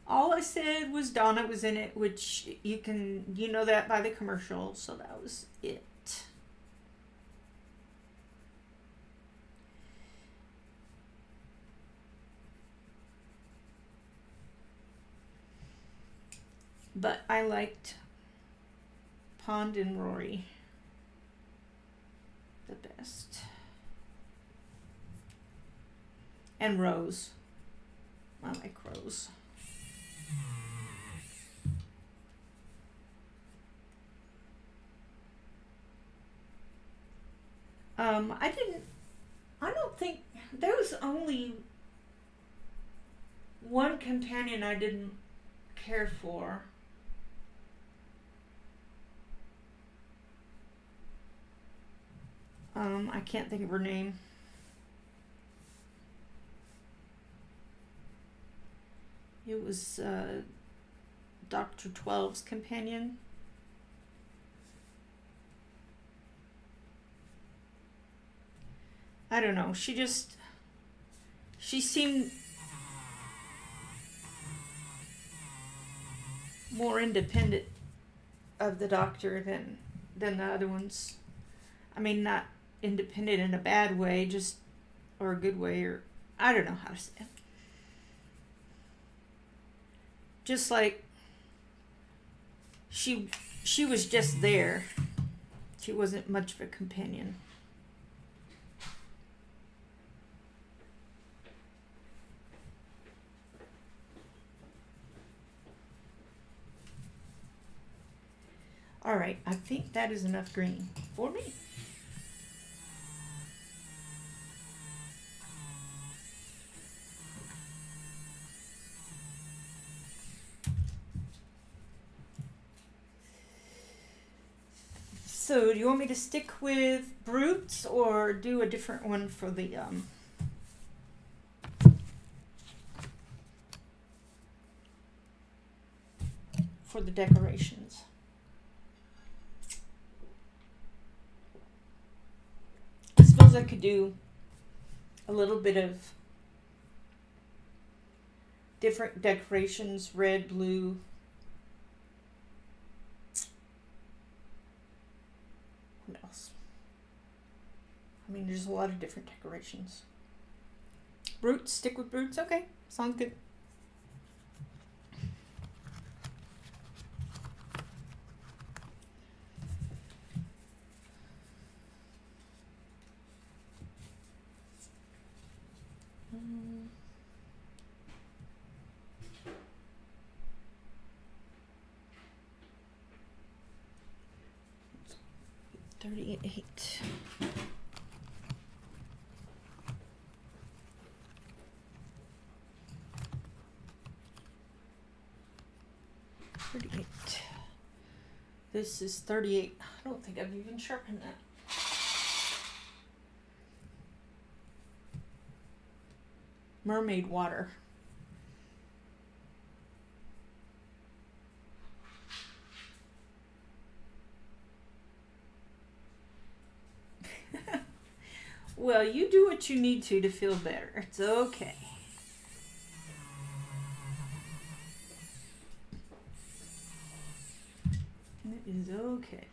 Speaker 1: All I said was Donna was in it, which you know that by the commercial, so that was it. But I liked Pond and Rory the best. And Rose. I like Rose. I don't think, there was only one companion I didn't care for. I can't think of her name. It was Dr. 12's companion. I don't know. She seemed more independent of the Doctor than the other ones. I mean, not independent in a bad way, just, or a good way, or I don't know how to say it. Just like she was just there. She wasn't much of a companion. All right, I think that is enough green for me. So, do you want me to stick with brutes or do a different one for the decorations? I suppose I could do a little bit of different decorations, red, blue. What else? I mean, there's a lot of different decorations. Brutes, stick with brutes. Okay, sounds good. Mm. 38. This is 38. I don't think I've even sharpened that. Mermaid water. Well, you do what you need to feel better. It's okay. It is okay.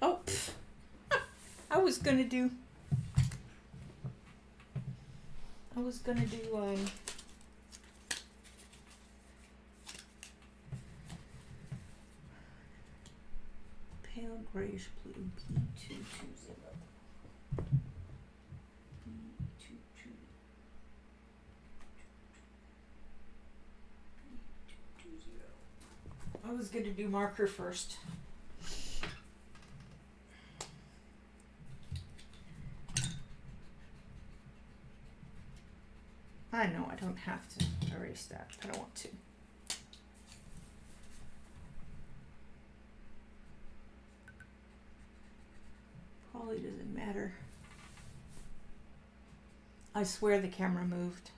Speaker 1: Oh, I was gonna do pale grayish blue B220. I was gonna do marker first. I know I don't have to erase that, but I want to. Probably doesn't matter. I swear the camera moved.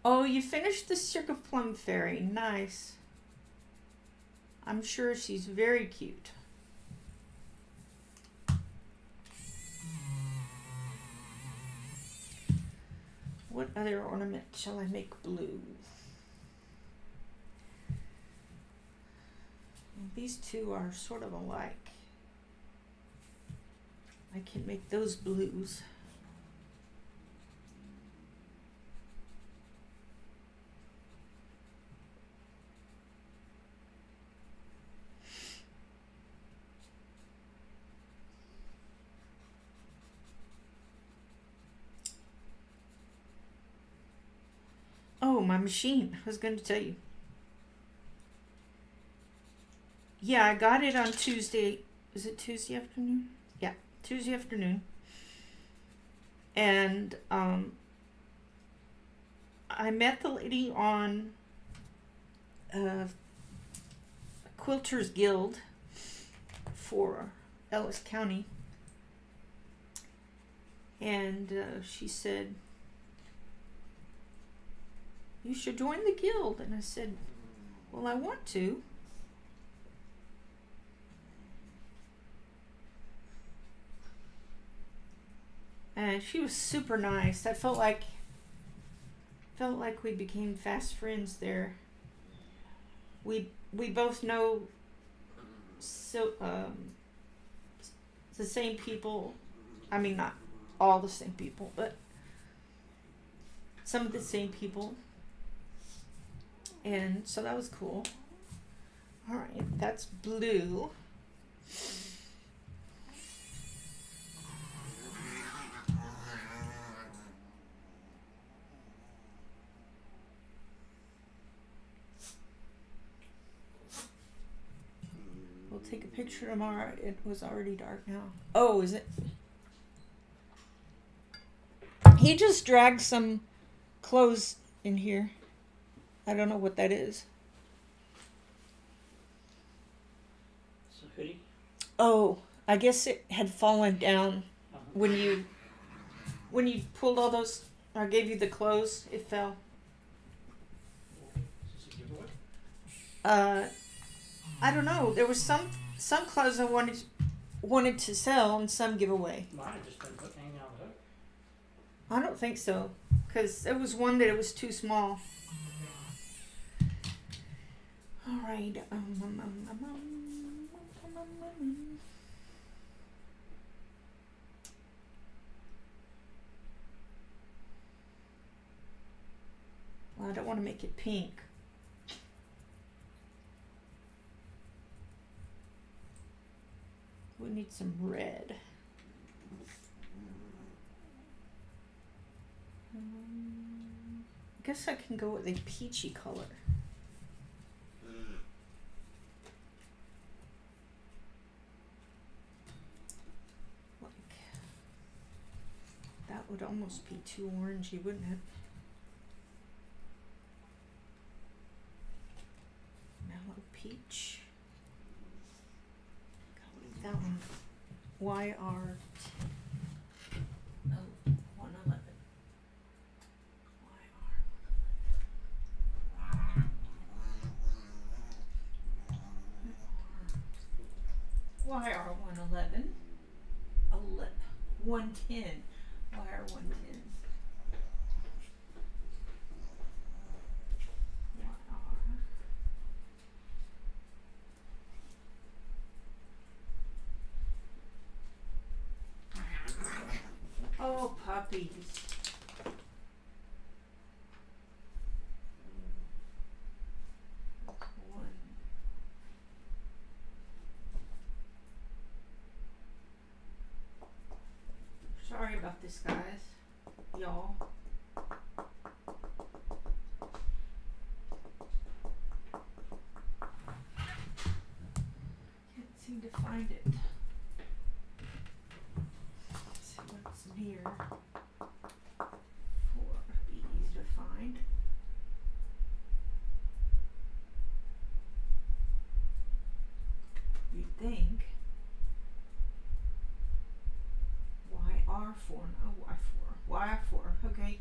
Speaker 1: Oh, you finished the Cirque Plum Fairy. Nice. I'm sure she's very cute. What other ornament shall I make blue? These two are sort of alike. I can make those blues. Oh, my machine. I was going to tell you. Yeah, I got it on Tuesday. Is it Tuesday afternoon? Yeah, Tuesday afternoon. And I met the lady on Quilters Guild for Ellis County. And she said, "You should join the guild." And I said, "Well, I want to." And she was super nice. I felt like we became fast friends there. We both know the same people. I mean, not all the same people, but some of the same people. And so that was cool. All right, that's blue. We'll take a picture tomorrow. It was already dark now. Oh, is it? He just dragged some clothes in here. I don't know what that is.
Speaker 2: It's a hoodie.
Speaker 1: Oh, I guess it had fallen down when you pulled all those, or gave you the clothes. It fell.
Speaker 2: Is this a giveaway?
Speaker 1: I don't know. There was some clothes I wanted to sell and some give away.
Speaker 2: Mine have just been hanging out the hook.
Speaker 1: I don't think so, because there was one that it was too small. All right. Well, I don't want to make it pink. We need some red. I guess I can go with a peachy color. That would almost be too orangey, wouldn't it? Mellow peach. Go with that one. YR. Oh, 111. YR 111. 110. Wire 110. Oh, puppies. One. Sorry about this, guys. Y'all. Can't seem to find it. Let's see what's near. 4. Be easy to find. You'd think. YR4. No, Y4. Y4. Okay.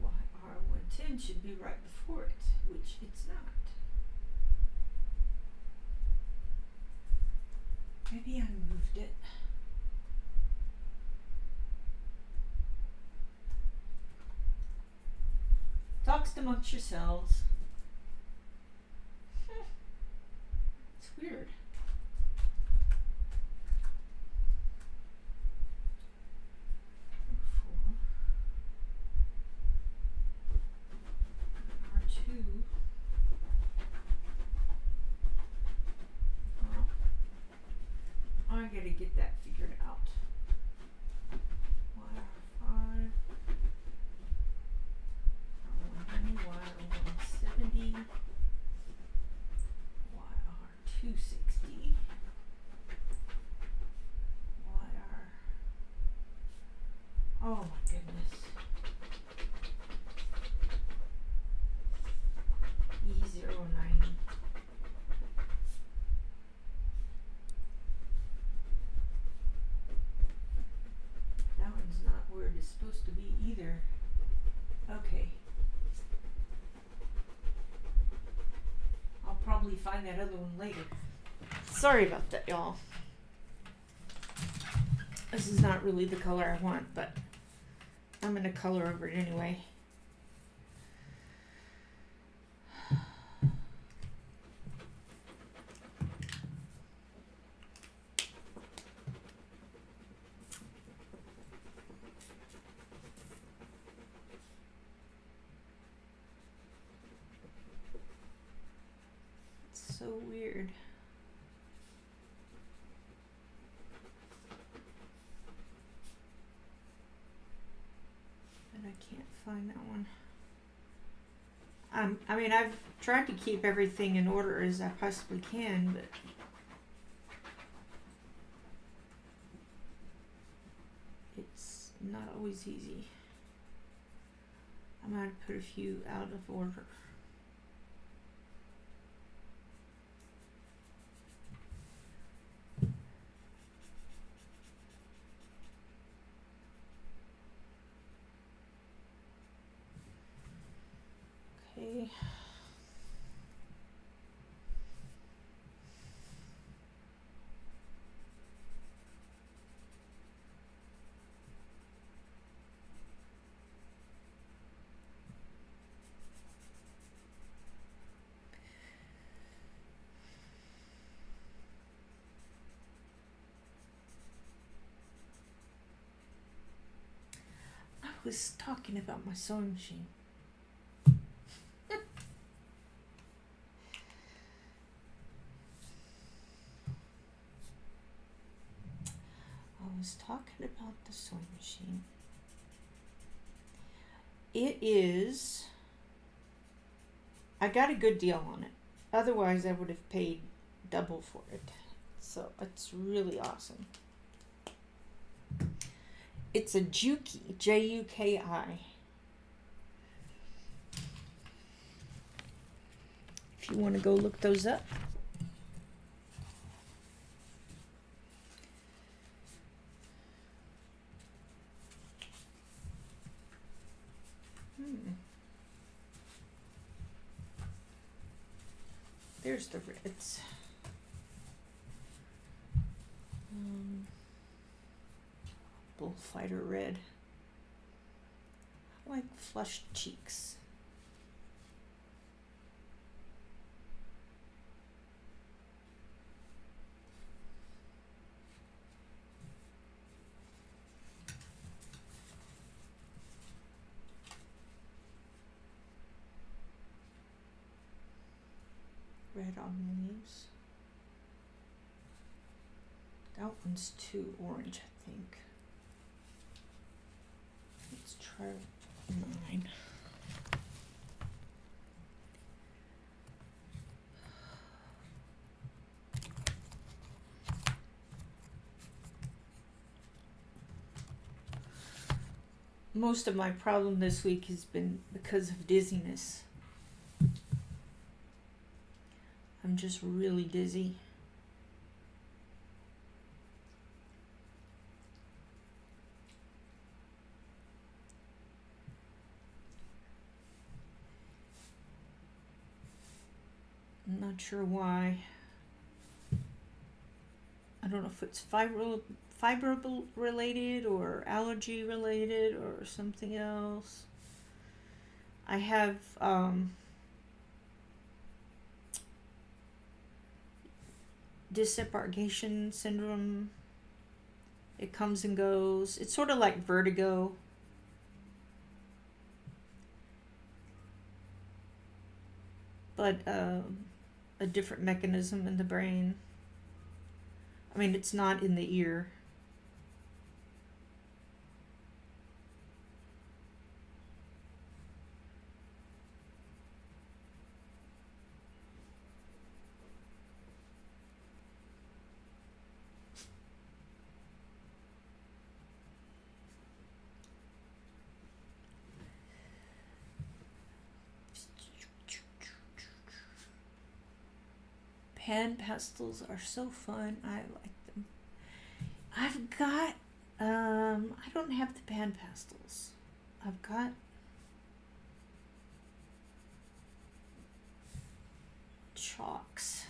Speaker 1: YR110 should be right before it, which it's not. Maybe I moved it. amongst yourselves. It's weird. R2. I gotta get that figured out. YR5, R190, YR170, YR260, YR. Oh my goodness. E090. That one's not where it is supposed to be either. Okay. I'll probably find that other one later. Sorry about that, y'all. This is not really the color I want, but I'm gonna color over it anyway. So weird. And I can't find that one. I mean, I've tried to keep everything in order as I possibly can, but it's not always easy. I might have put a few out of order. Okay. I was talking about my sewing machine. I was talking about the sewing machine. It is, I got a good deal on it. Otherwise, I would have paid double for it. So it's really awesome. It's a Juki, Juki. If you want to go look those up. There's the reds. Bullfighter red. I like flushed cheeks. Red on leaves. That one's too orange, I think. Let's try 9. Most of my problem this week has been because of dizziness. I'm just really dizzy. I'm not sure why. I don't know if it's fiber related or allergy related or something else. I have disembarkation syndrome. It comes and goes. It's sort of like vertigo. But a different mechanism in the brain. I mean, it's not in the ear. Pan pastels are so fun. I like them. I've got, I don't have the pan pastels. I've got chalks.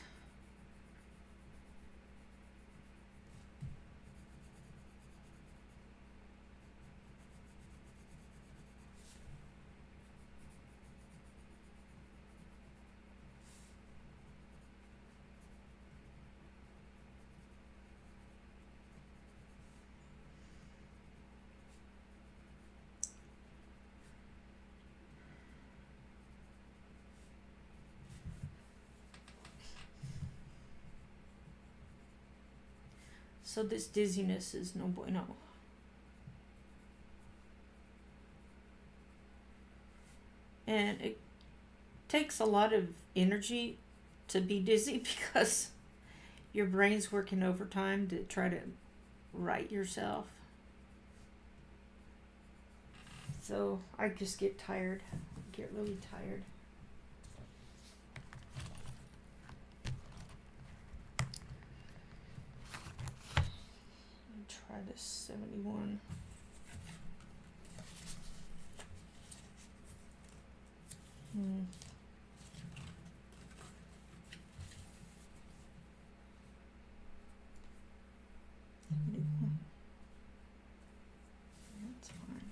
Speaker 1: So this dizziness is no bueno. And it takes a lot of energy to be dizzy because your brain's working overtime to try to right yourself. So I just get tired. Get really tired. Try this 71. That's fine.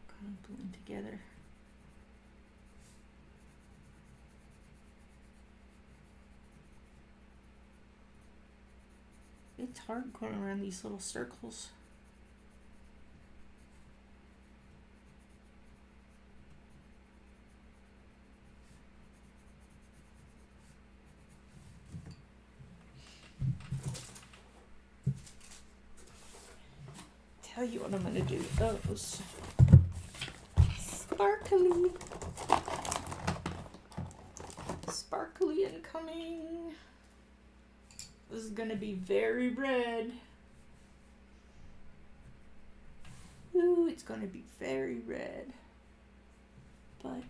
Speaker 1: Kind of blend together. It's hard going around these little circles. Tell you what I'm gonna do with those. Sparkly. Sparkly incoming. This is gonna be very red. Ooh, it's gonna be very red. But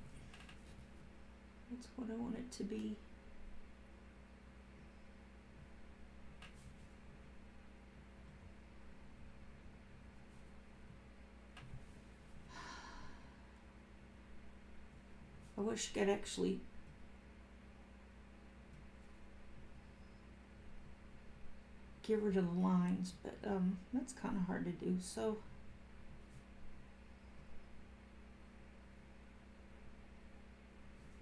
Speaker 1: that's what I want it to be. I wish I could actually get rid of the lines, but that's kind of hard to do, so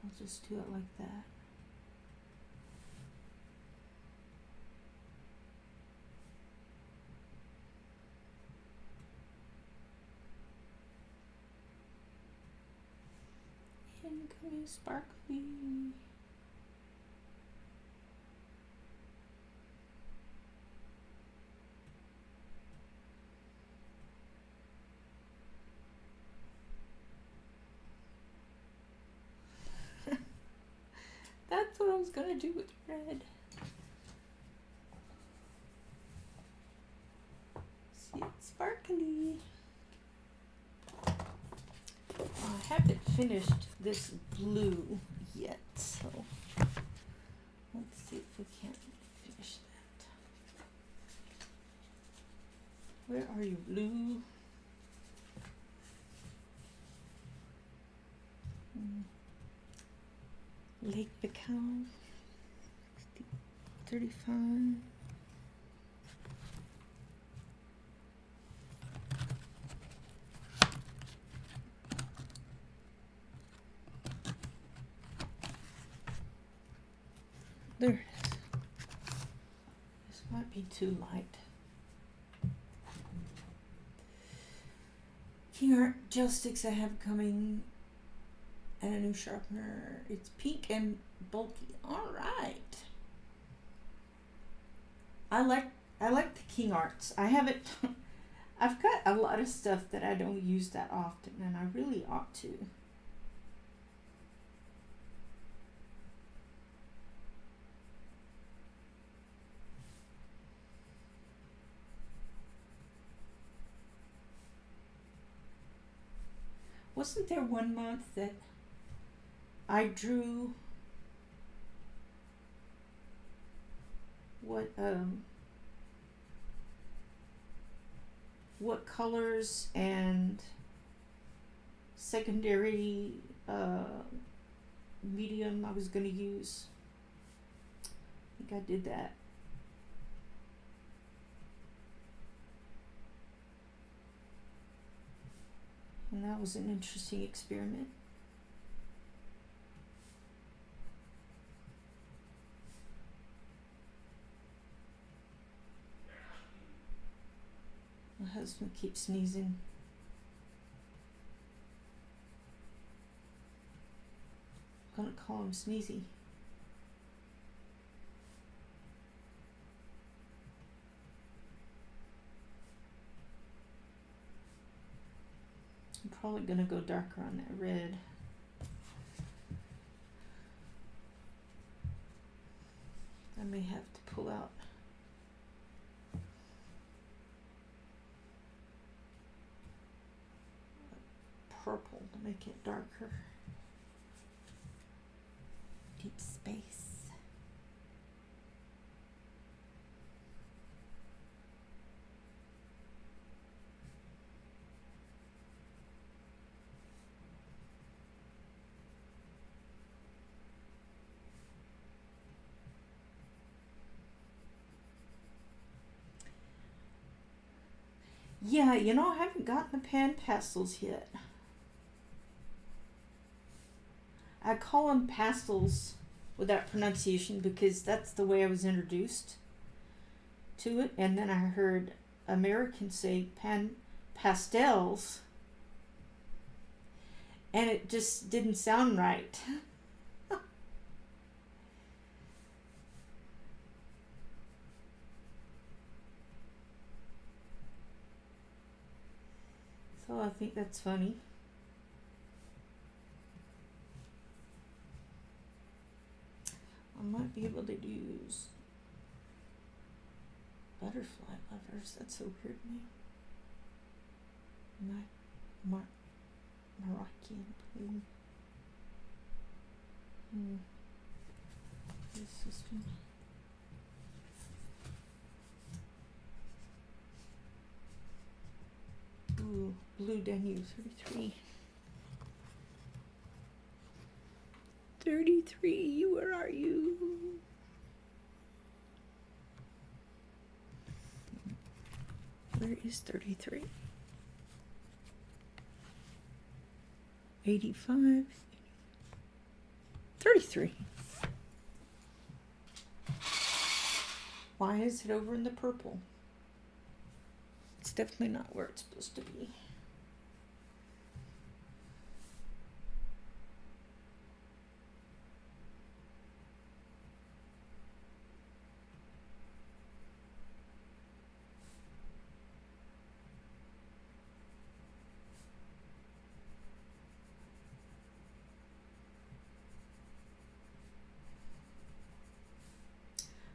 Speaker 1: I'll just do it like that. Incoming sparkly. That's what I was gonna do with red. See, it's sparkly. I haven't finished this blue yet, so let's see if we can't finish that. Where are you, blue? Lake Bacau, 35. There it is. This might be too light. Here are gel sticks I have coming and a new sharpener. It's pink and bulky. All right. I like the King Arts. I haven't. I've got a lot of stuff that I don't use that often, and I really ought to. Wasn't there one month that I drew what colors and secondary medium I was going to use? I think I did that. And that was an interesting experiment. My husband keeps sneezing. I'm gonna call him Sneezy. I'm probably gonna go darker on that red. I may have to pull out purple to make it darker. Deep space. Yeah, you know, I haven't gotten the pan pastels yet. I call them pastels with that pronunciation because that's the way I was introduced to it. And then I heard Americans say pastels, and it just didn't sound right. So I think that's funny. I might be able to use butterfly lovers. That's a weird name. Moroccan blue. This one. Ooh, Blue Danube 33. 33, where are you? Where is 33? 85. 33. Why is it over in the purple? It's definitely not where it's supposed to be.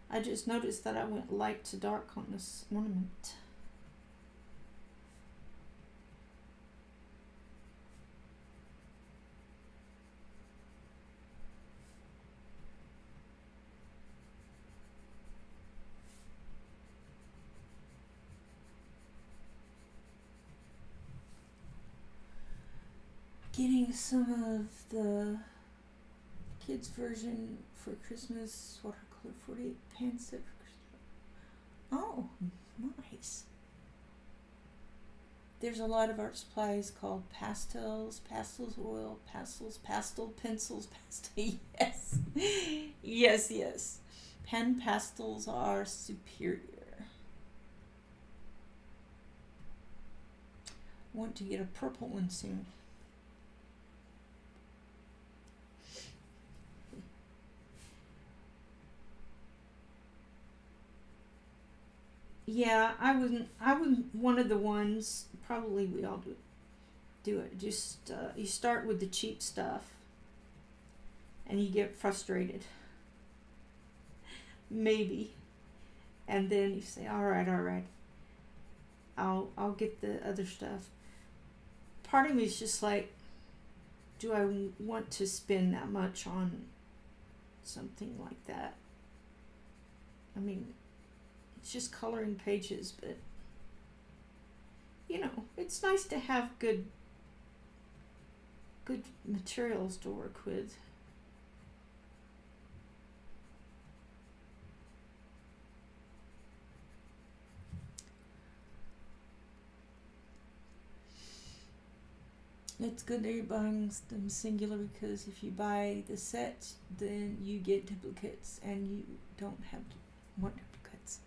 Speaker 1: I just noticed that I went light to dark on this ornament. Getting some of the Kids version for Christmas, watercolor 48 pan set for Christmas. Oh, nice. There's a lot of art supplies called pastels, oil, pastel pencils, yes. Yes. Pen pastels are superior. Want to get a purple one soon. Yeah, I was one of the ones, probably we all do it. Just you start with the cheap stuff and you get frustrated. Maybe. And then you say, all right. I'll get the other stuff. Part of me is just like, do I want to spend that much on something like that? I mean, it's just coloring pages, but it's nice to have good materials to work with. It's good that you're buying them singular, because if you buy the set, then you get duplicates, and you don't have more duplicates.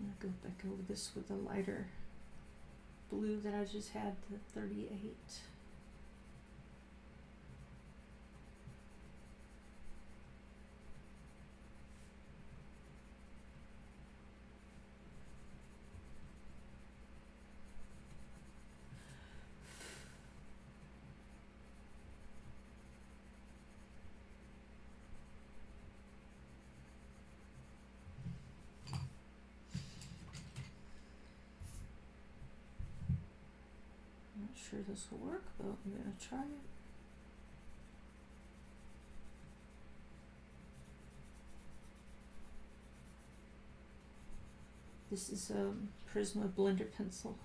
Speaker 1: I'm going to go back over this with a lighter blue that I just had, the 38. Not sure this will work, but I'm going to try it. This is a Prisma blender pencil.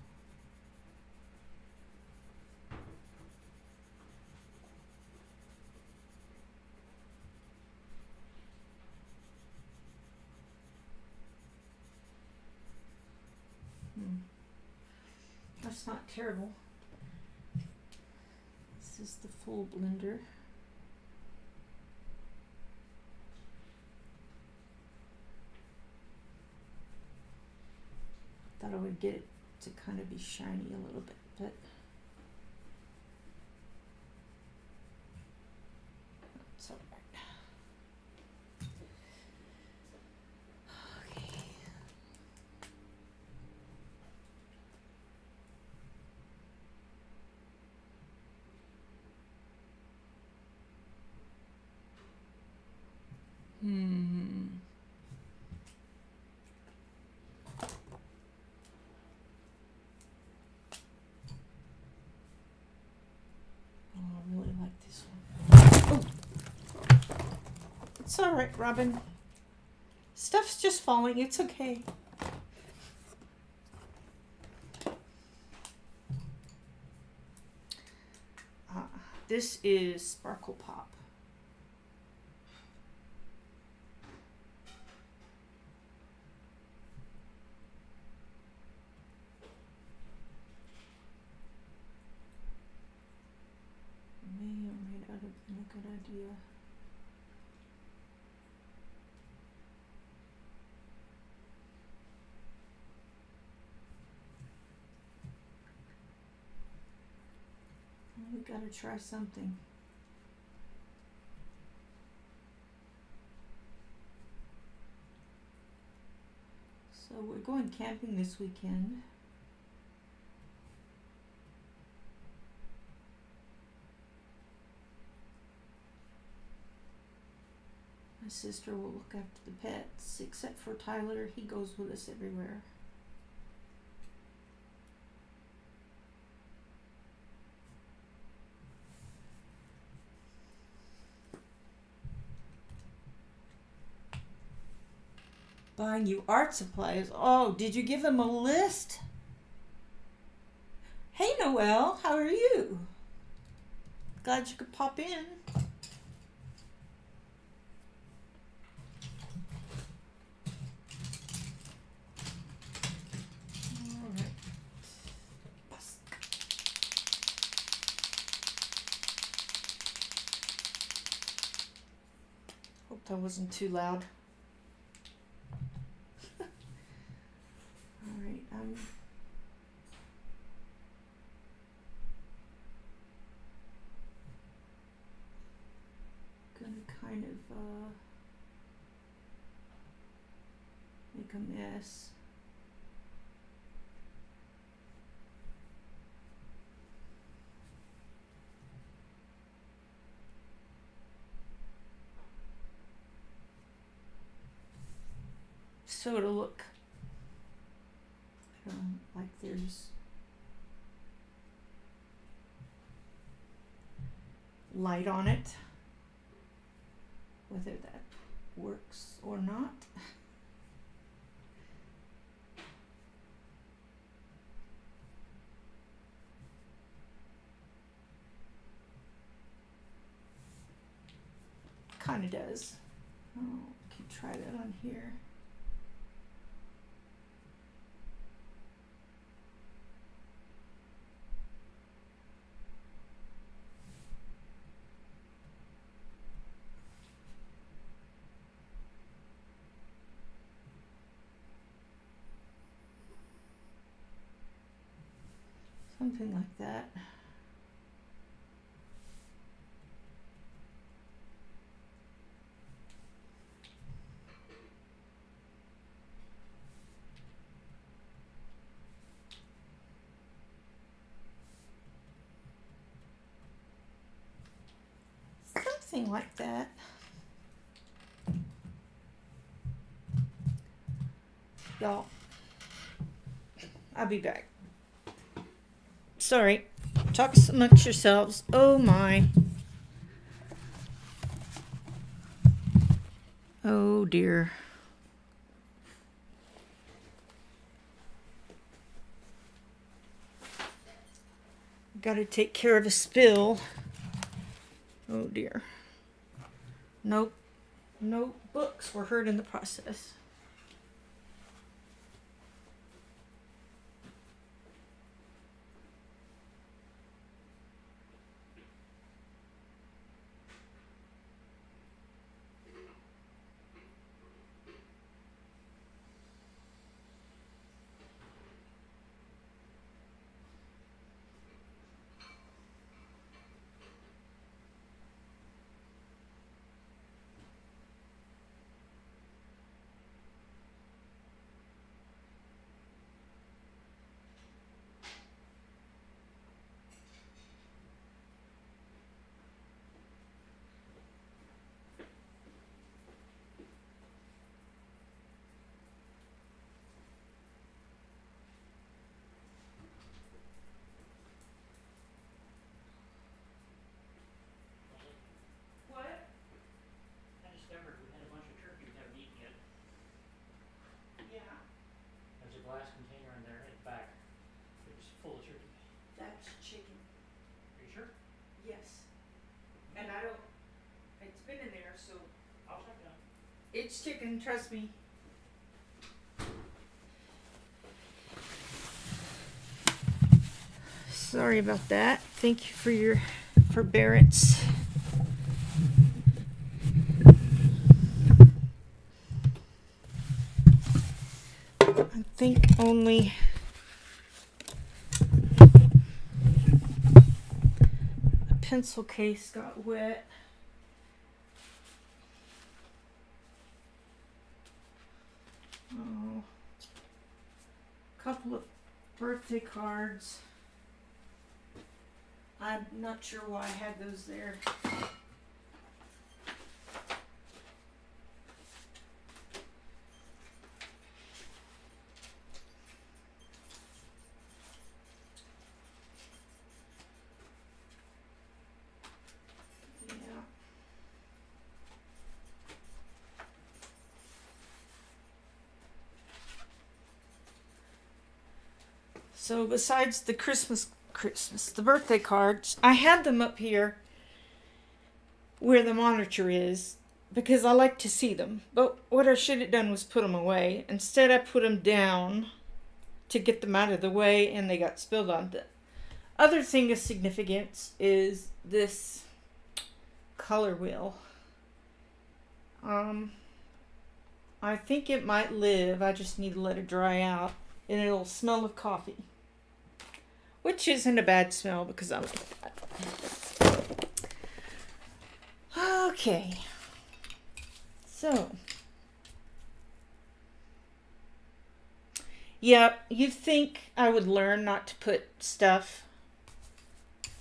Speaker 1: That's not terrible. This is the full blender. Thought I would get it to kind of be shiny a little bit, but it's all right. Okay. It's all right, Robin. Stuff's just falling. It's okay. This is Sparkle Pop. May or may not have been a good idea. We gotta try something. So we're going camping this weekend. My sister will look after the pets, except for Tyler. He goes with us everywhere. Buying you art supplies. Oh, did you give them a list? Noelle. How are you? Glad you could pop in. All right. Hope that wasn't too loud. All right. I'm gonna kind of make a mess. So it'll look like there's light on it. Whether that works or not. Kind of does. Oh, can try that on here. Something like that. Something like that. Y'all, I'll be back. Sorry. Talk amongst yourselves. Oh my. Oh dear. Got to take care of a spill. Oh dear. Nope. No books were hurt in the process.
Speaker 2: I discovered we had a bunch of turkey we haven't eaten yet.
Speaker 1: Yeah,
Speaker 2: There's a glass container in there at the back. It was full of turkey.
Speaker 1: that's chicken.
Speaker 2: Are you sure?
Speaker 1: Yes. And I don't, it's been in there, so
Speaker 2: I'll check it out.
Speaker 1: it's chicken, trust me. Sorry about that. Thank you for your forbearance. I think only a pencil case got wet. Oh, couple of birthday cards. I'm not sure why I had those there. Yeah. So besides the Christmas Christmas. The birthday cards. I had them up here where the monitor is because I like to see them. But what I should have done was put them away. Instead, I put them down to get them out of the way, and they got spilled on the other thing of significance is this color wheel. I think it might live. I just need to let it dry out, and it'll smell of coffee, which isn't a bad smell because I like that. Okay, so yeah, you'd think I would learn not to put stuff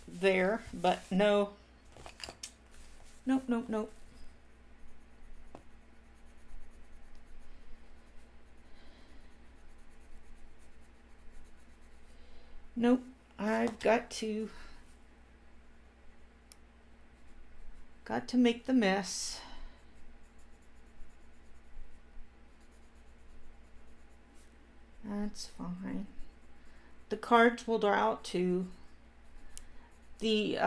Speaker 1: there, but no. Nope, nope, nope. Nope, I've got to make the mess. That's fine. The cards will dry out too. The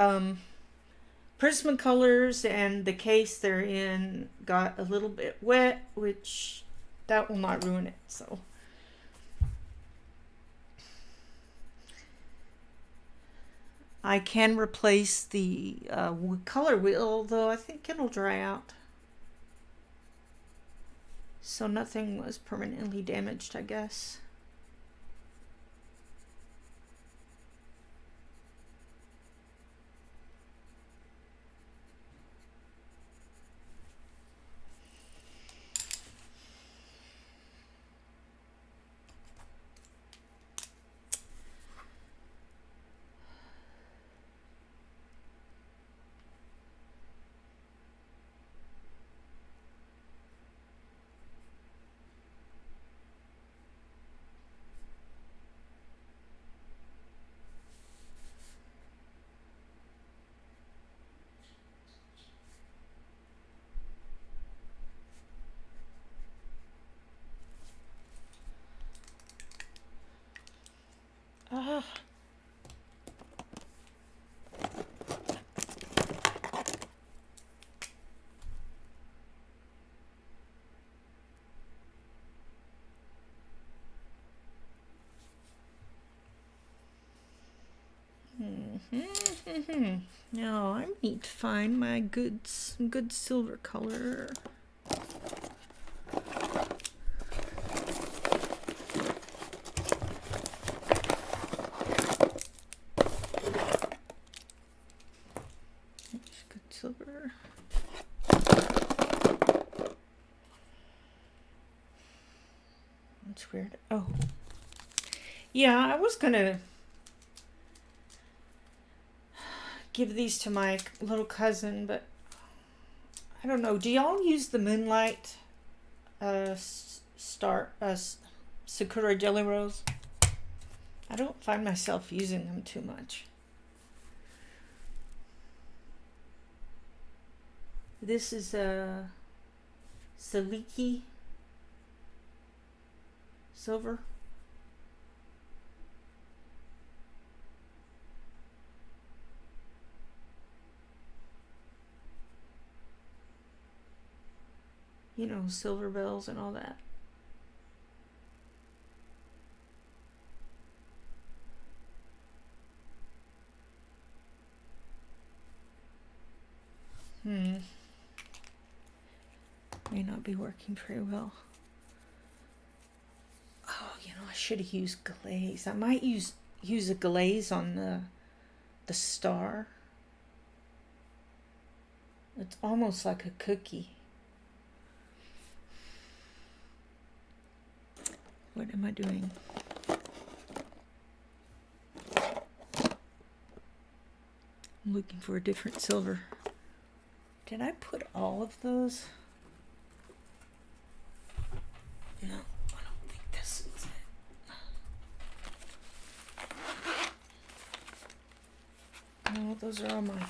Speaker 1: Prismacolors and the case they're in got a little bit wet, which that will not ruin it. So I can replace the color wheel, though I think it'll dry out. So nothing was permanently damaged, I guess. Ah. Now I need to find my good silver color. Good silver. That's weird. Oh, yeah, I was gonna give these to my little cousin, but I don't know. Do y'all use the Moonlight Sakura Jelly Rolls? I don't find myself using them too much. This is a Saliki silver. You know, silver bells and all that. May not be working very well. Oh, you know, I should have used glaze. I might use a glaze on the star. It's almost like a cookie. What am I doing? I'm looking for a different silver. Did I put all of those? No, I don't think this is it. No, those are all mine.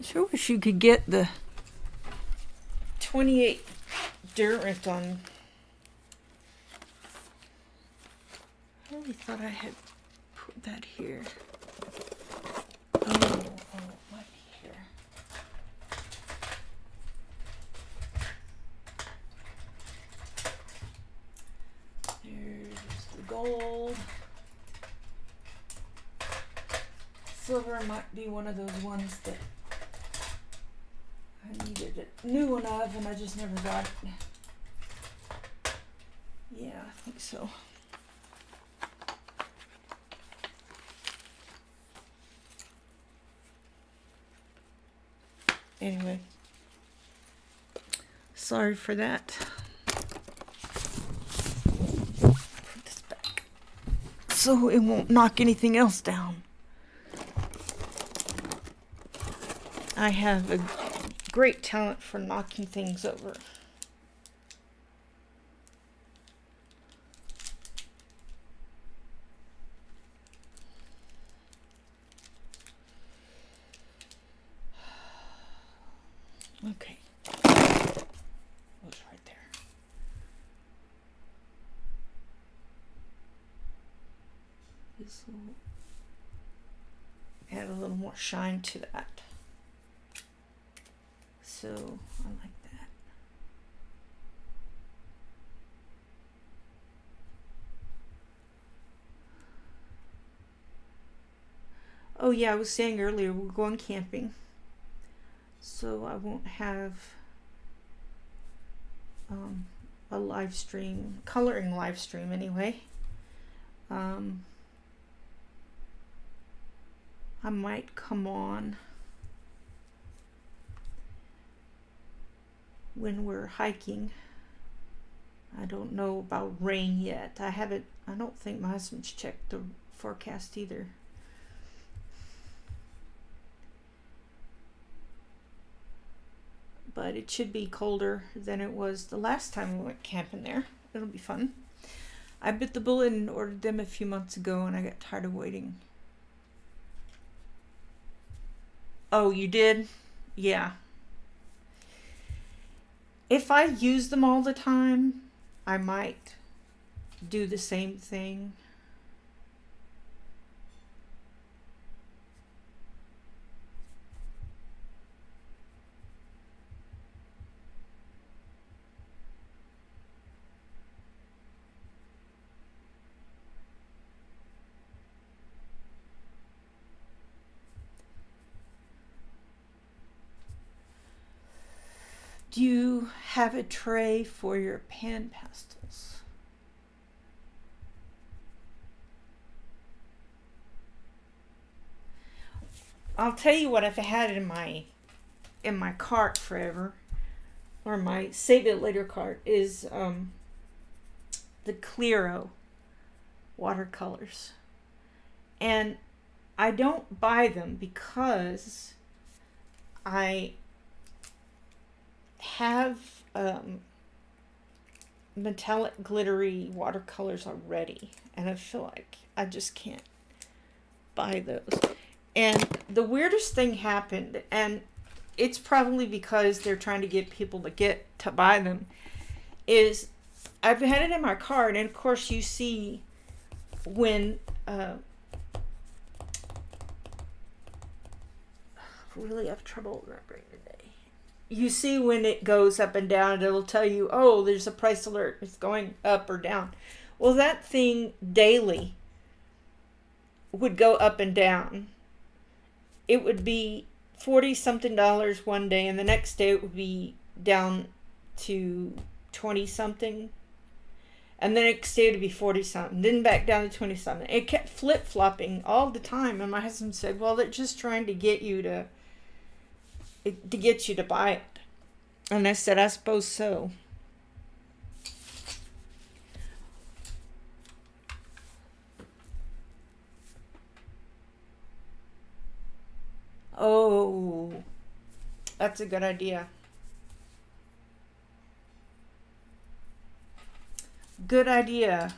Speaker 1: Sure wish you could get the 28 Durant on really thought I had put that here. Oh, it might be here. There's the gold. Silver might be one of those ones that I needed a new one of and I just never got it. Yeah, I think so. Anyway, sorry for that. Put this back so it won't knock anything else down. I have a great talent for knocking things over. Okay. Goes right there. This will add a little more shine to that. So I like that. Oh yeah, I was saying earlier we're going camping. So I won't have a live stream, coloring live stream anyway. I might come on when we're hiking. I don't know about rain yet. I don't think my husband's checked the forecast either. But it should be colder than it was the last time we went camping there. It'll be fun. I bit the bullet and ordered them a few months ago and I got tired of waiting. Oh, you did? Yeah. If I use them all the time, I might do the same thing. Do you have a tray for your pan pastels? I'll tell you what I've had in my cart forever, or my save it later cart, is the Clearo watercolors. And I don't buy them because I have metallic glittery watercolors already, and I feel like I just can't buy those. And the weirdest thing happened, and it's probably because they're trying to get people to buy them, is I've had it in my cart, and of course you see when really have trouble remembering today. You see when it goes up and down, it'll tell you, oh, there's a price alert. It's going up or down. Well, that thing daily would go up and down. It would be $40-something one day, and the next day it would be down to 20-something. And the next day it would be 40-something. Then back down to 20-something. It kept flip-flopping all the time. And my husband said, well, they're just trying to get you to buy it. And I said, I suppose so. Oh, that's a good idea. Good idea.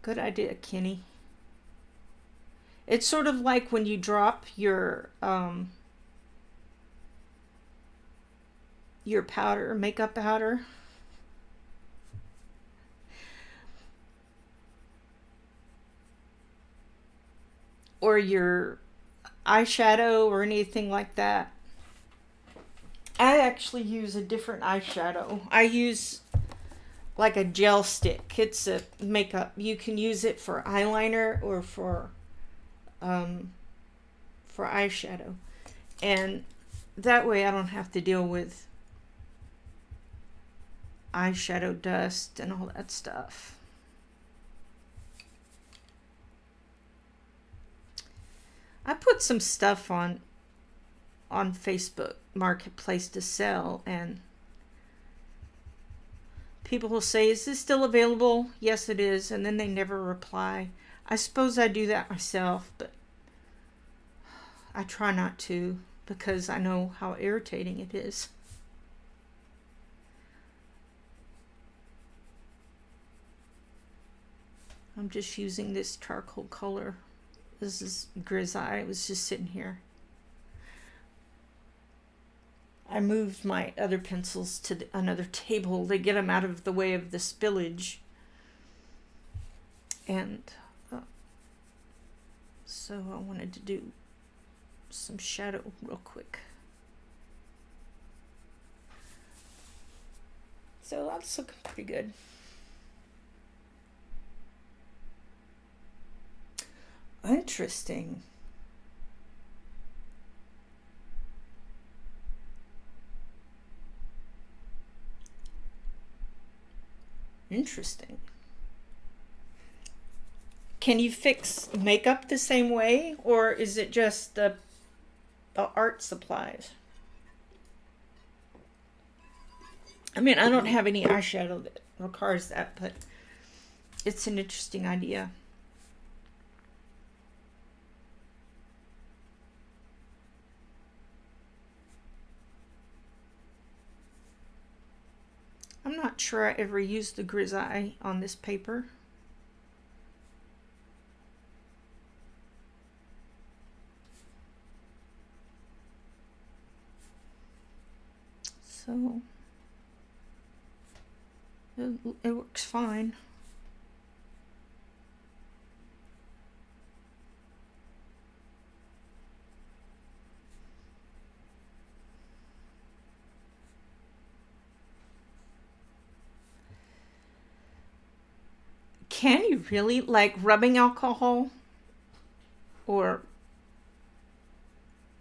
Speaker 1: Good idea, Kenny. It's sort of like when you drop your your powder, makeup powder. Or your eyeshadow or anything like that. I actually use a different eyeshadow. I use like a gel stick. It's a makeup. You can use it for eyeliner or for eyeshadow. And that way I don't have to deal with eyeshadow dust and all that stuff. I put some stuff on Facebook Marketplace to sell, and people will say, "Is this still available?" Yes, it is, and then they never reply. I suppose I do that myself, but I try not to because I know how irritating it is. I'm just using this charcoal color. This is Grizzly. It was just sitting here. I moved my other pencils to another table to get them out of the way of the spillage. And so I wanted to do some shadow real quick. So that's looking pretty good. Interesting. Interesting. Can you fix makeup the same way, or is it just the art supplies? I mean, I don't have any eyeshadow that requires that, but it's an interesting idea. I'm not sure I ever used the Grizzly on this paper. So it works fine. Can you really, like rubbing alcohol or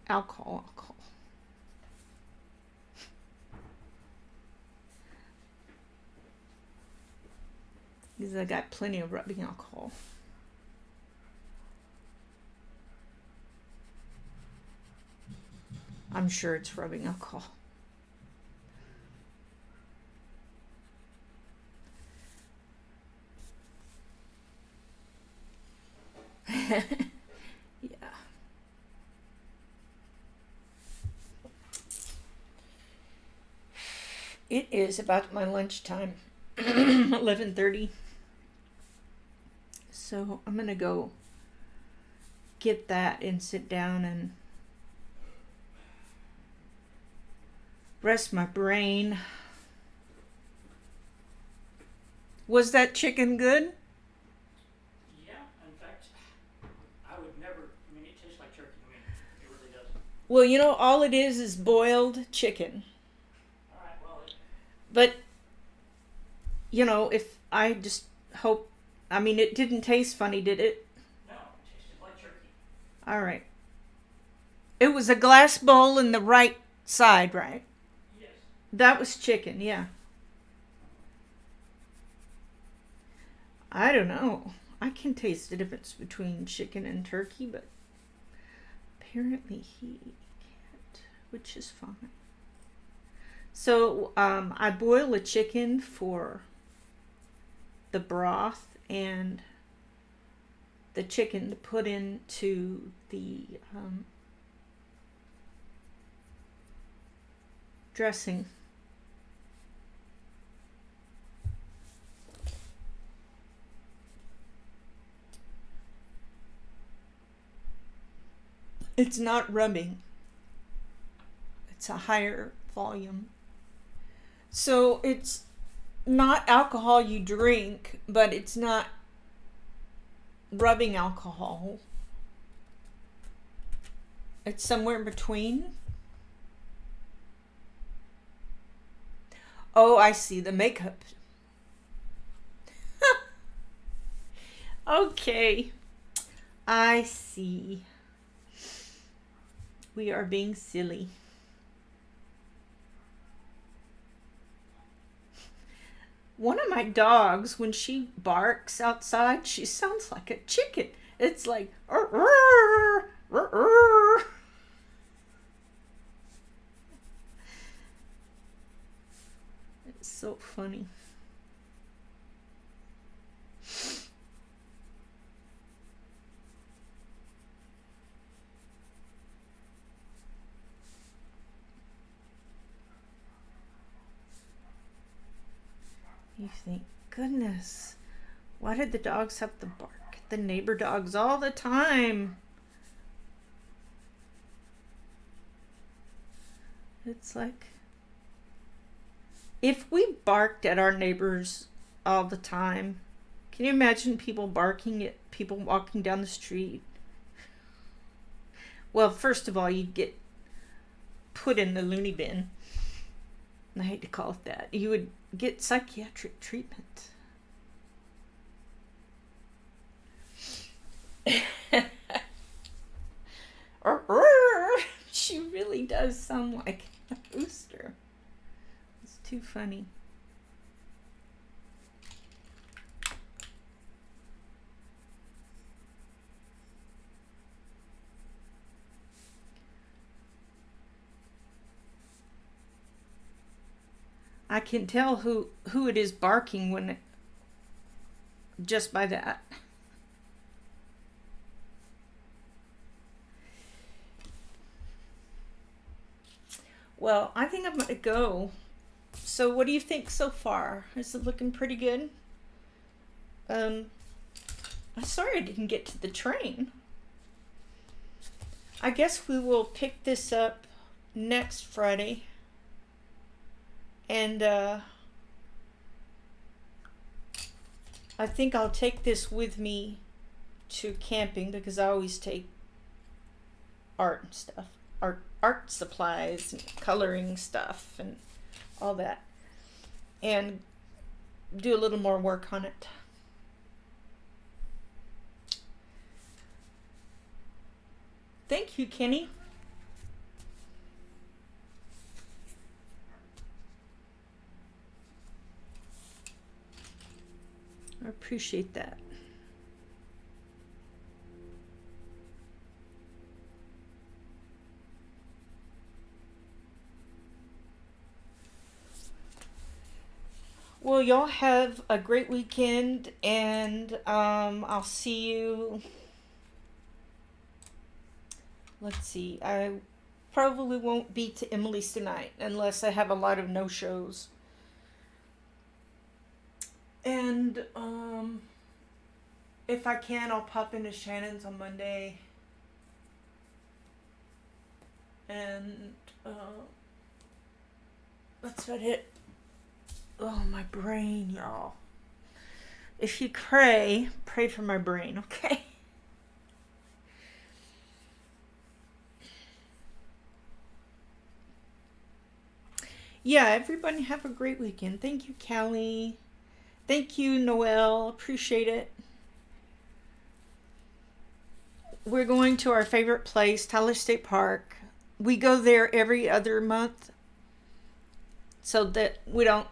Speaker 1: alcohol? Because I got plenty of rubbing alcohol. I'm sure it's rubbing alcohol. Yeah. It is about my lunchtime. 11:30. So I'm gonna go get that and sit down and rest my brain. Was that chicken good?
Speaker 2: Yeah, in fact, I would never, I mean, it tastes like turkey to me. It really does.
Speaker 1: Well, you know, all it is boiled chicken.
Speaker 2: Alright, well,
Speaker 1: But, you know, if I just hope, I mean, it didn't taste funny, did it?
Speaker 2: no, it tasted like turkey.
Speaker 1: All right. It was a glass bowl in the right side, right?
Speaker 2: Yes.
Speaker 1: That was chicken, yeah. I don't know. I can taste the difference between chicken and turkey, but apparently he can't, which is fine. So I boil a chicken for the broth and the chicken to put into the dressing. It's not rubbing. It's a higher volume. So it's not alcohol you drink, but it's not rubbing alcohol. It's somewhere in between. Oh, I see, the makeup. Okay, I see. We are being silly. One of my dogs, when she barks outside, she sounds like a chicken. It's like, "Arr, arr, arr, arr." It's so funny. You think, goodness, why did the dogs have to bark at the neighbor dogs all the time? It's like, if we barked at our neighbors all the time, can you imagine people barking at people walking down the street? Well, first of all, you'd get put in the loony bin. I hate to call it that. You would get psychiatric treatment. She really does sound like a rooster. It's too funny. I can tell who it is barking when just by that. Well, I think I'm gonna go. So what do you think so far? Is it looking pretty good? I'm sorry I didn't get to the train. I guess we will pick this up next Friday. And I think I'll take this with me to camping because I always take art and stuff, art supplies and coloring stuff and all that, and do a little more work on it. Thank you, Kenny. I appreciate that. Well, y'all have a great weekend, and I'll see you. Let's see. I probably won't be to Emily's tonight unless I have a lot of no-shows. And if I can, I'll pop into Shannon's on Monday. And that's about it. Oh, my brain, y'all. If you pray for my brain, okay? Yeah, everybody have a great weekend. Thank you, Callie. Thank you, Noelle. Appreciate it. We're going to our favorite place, Fallish State Park. We go there every other month so that we don't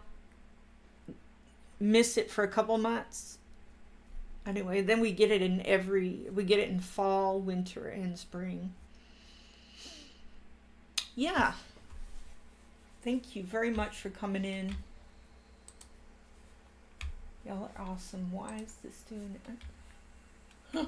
Speaker 1: miss it for a couple months. Anyway, then we get it in fall, winter, and spring. Yeah. Thank you very much for coming in. Y'all are awesome. Why is this doing it?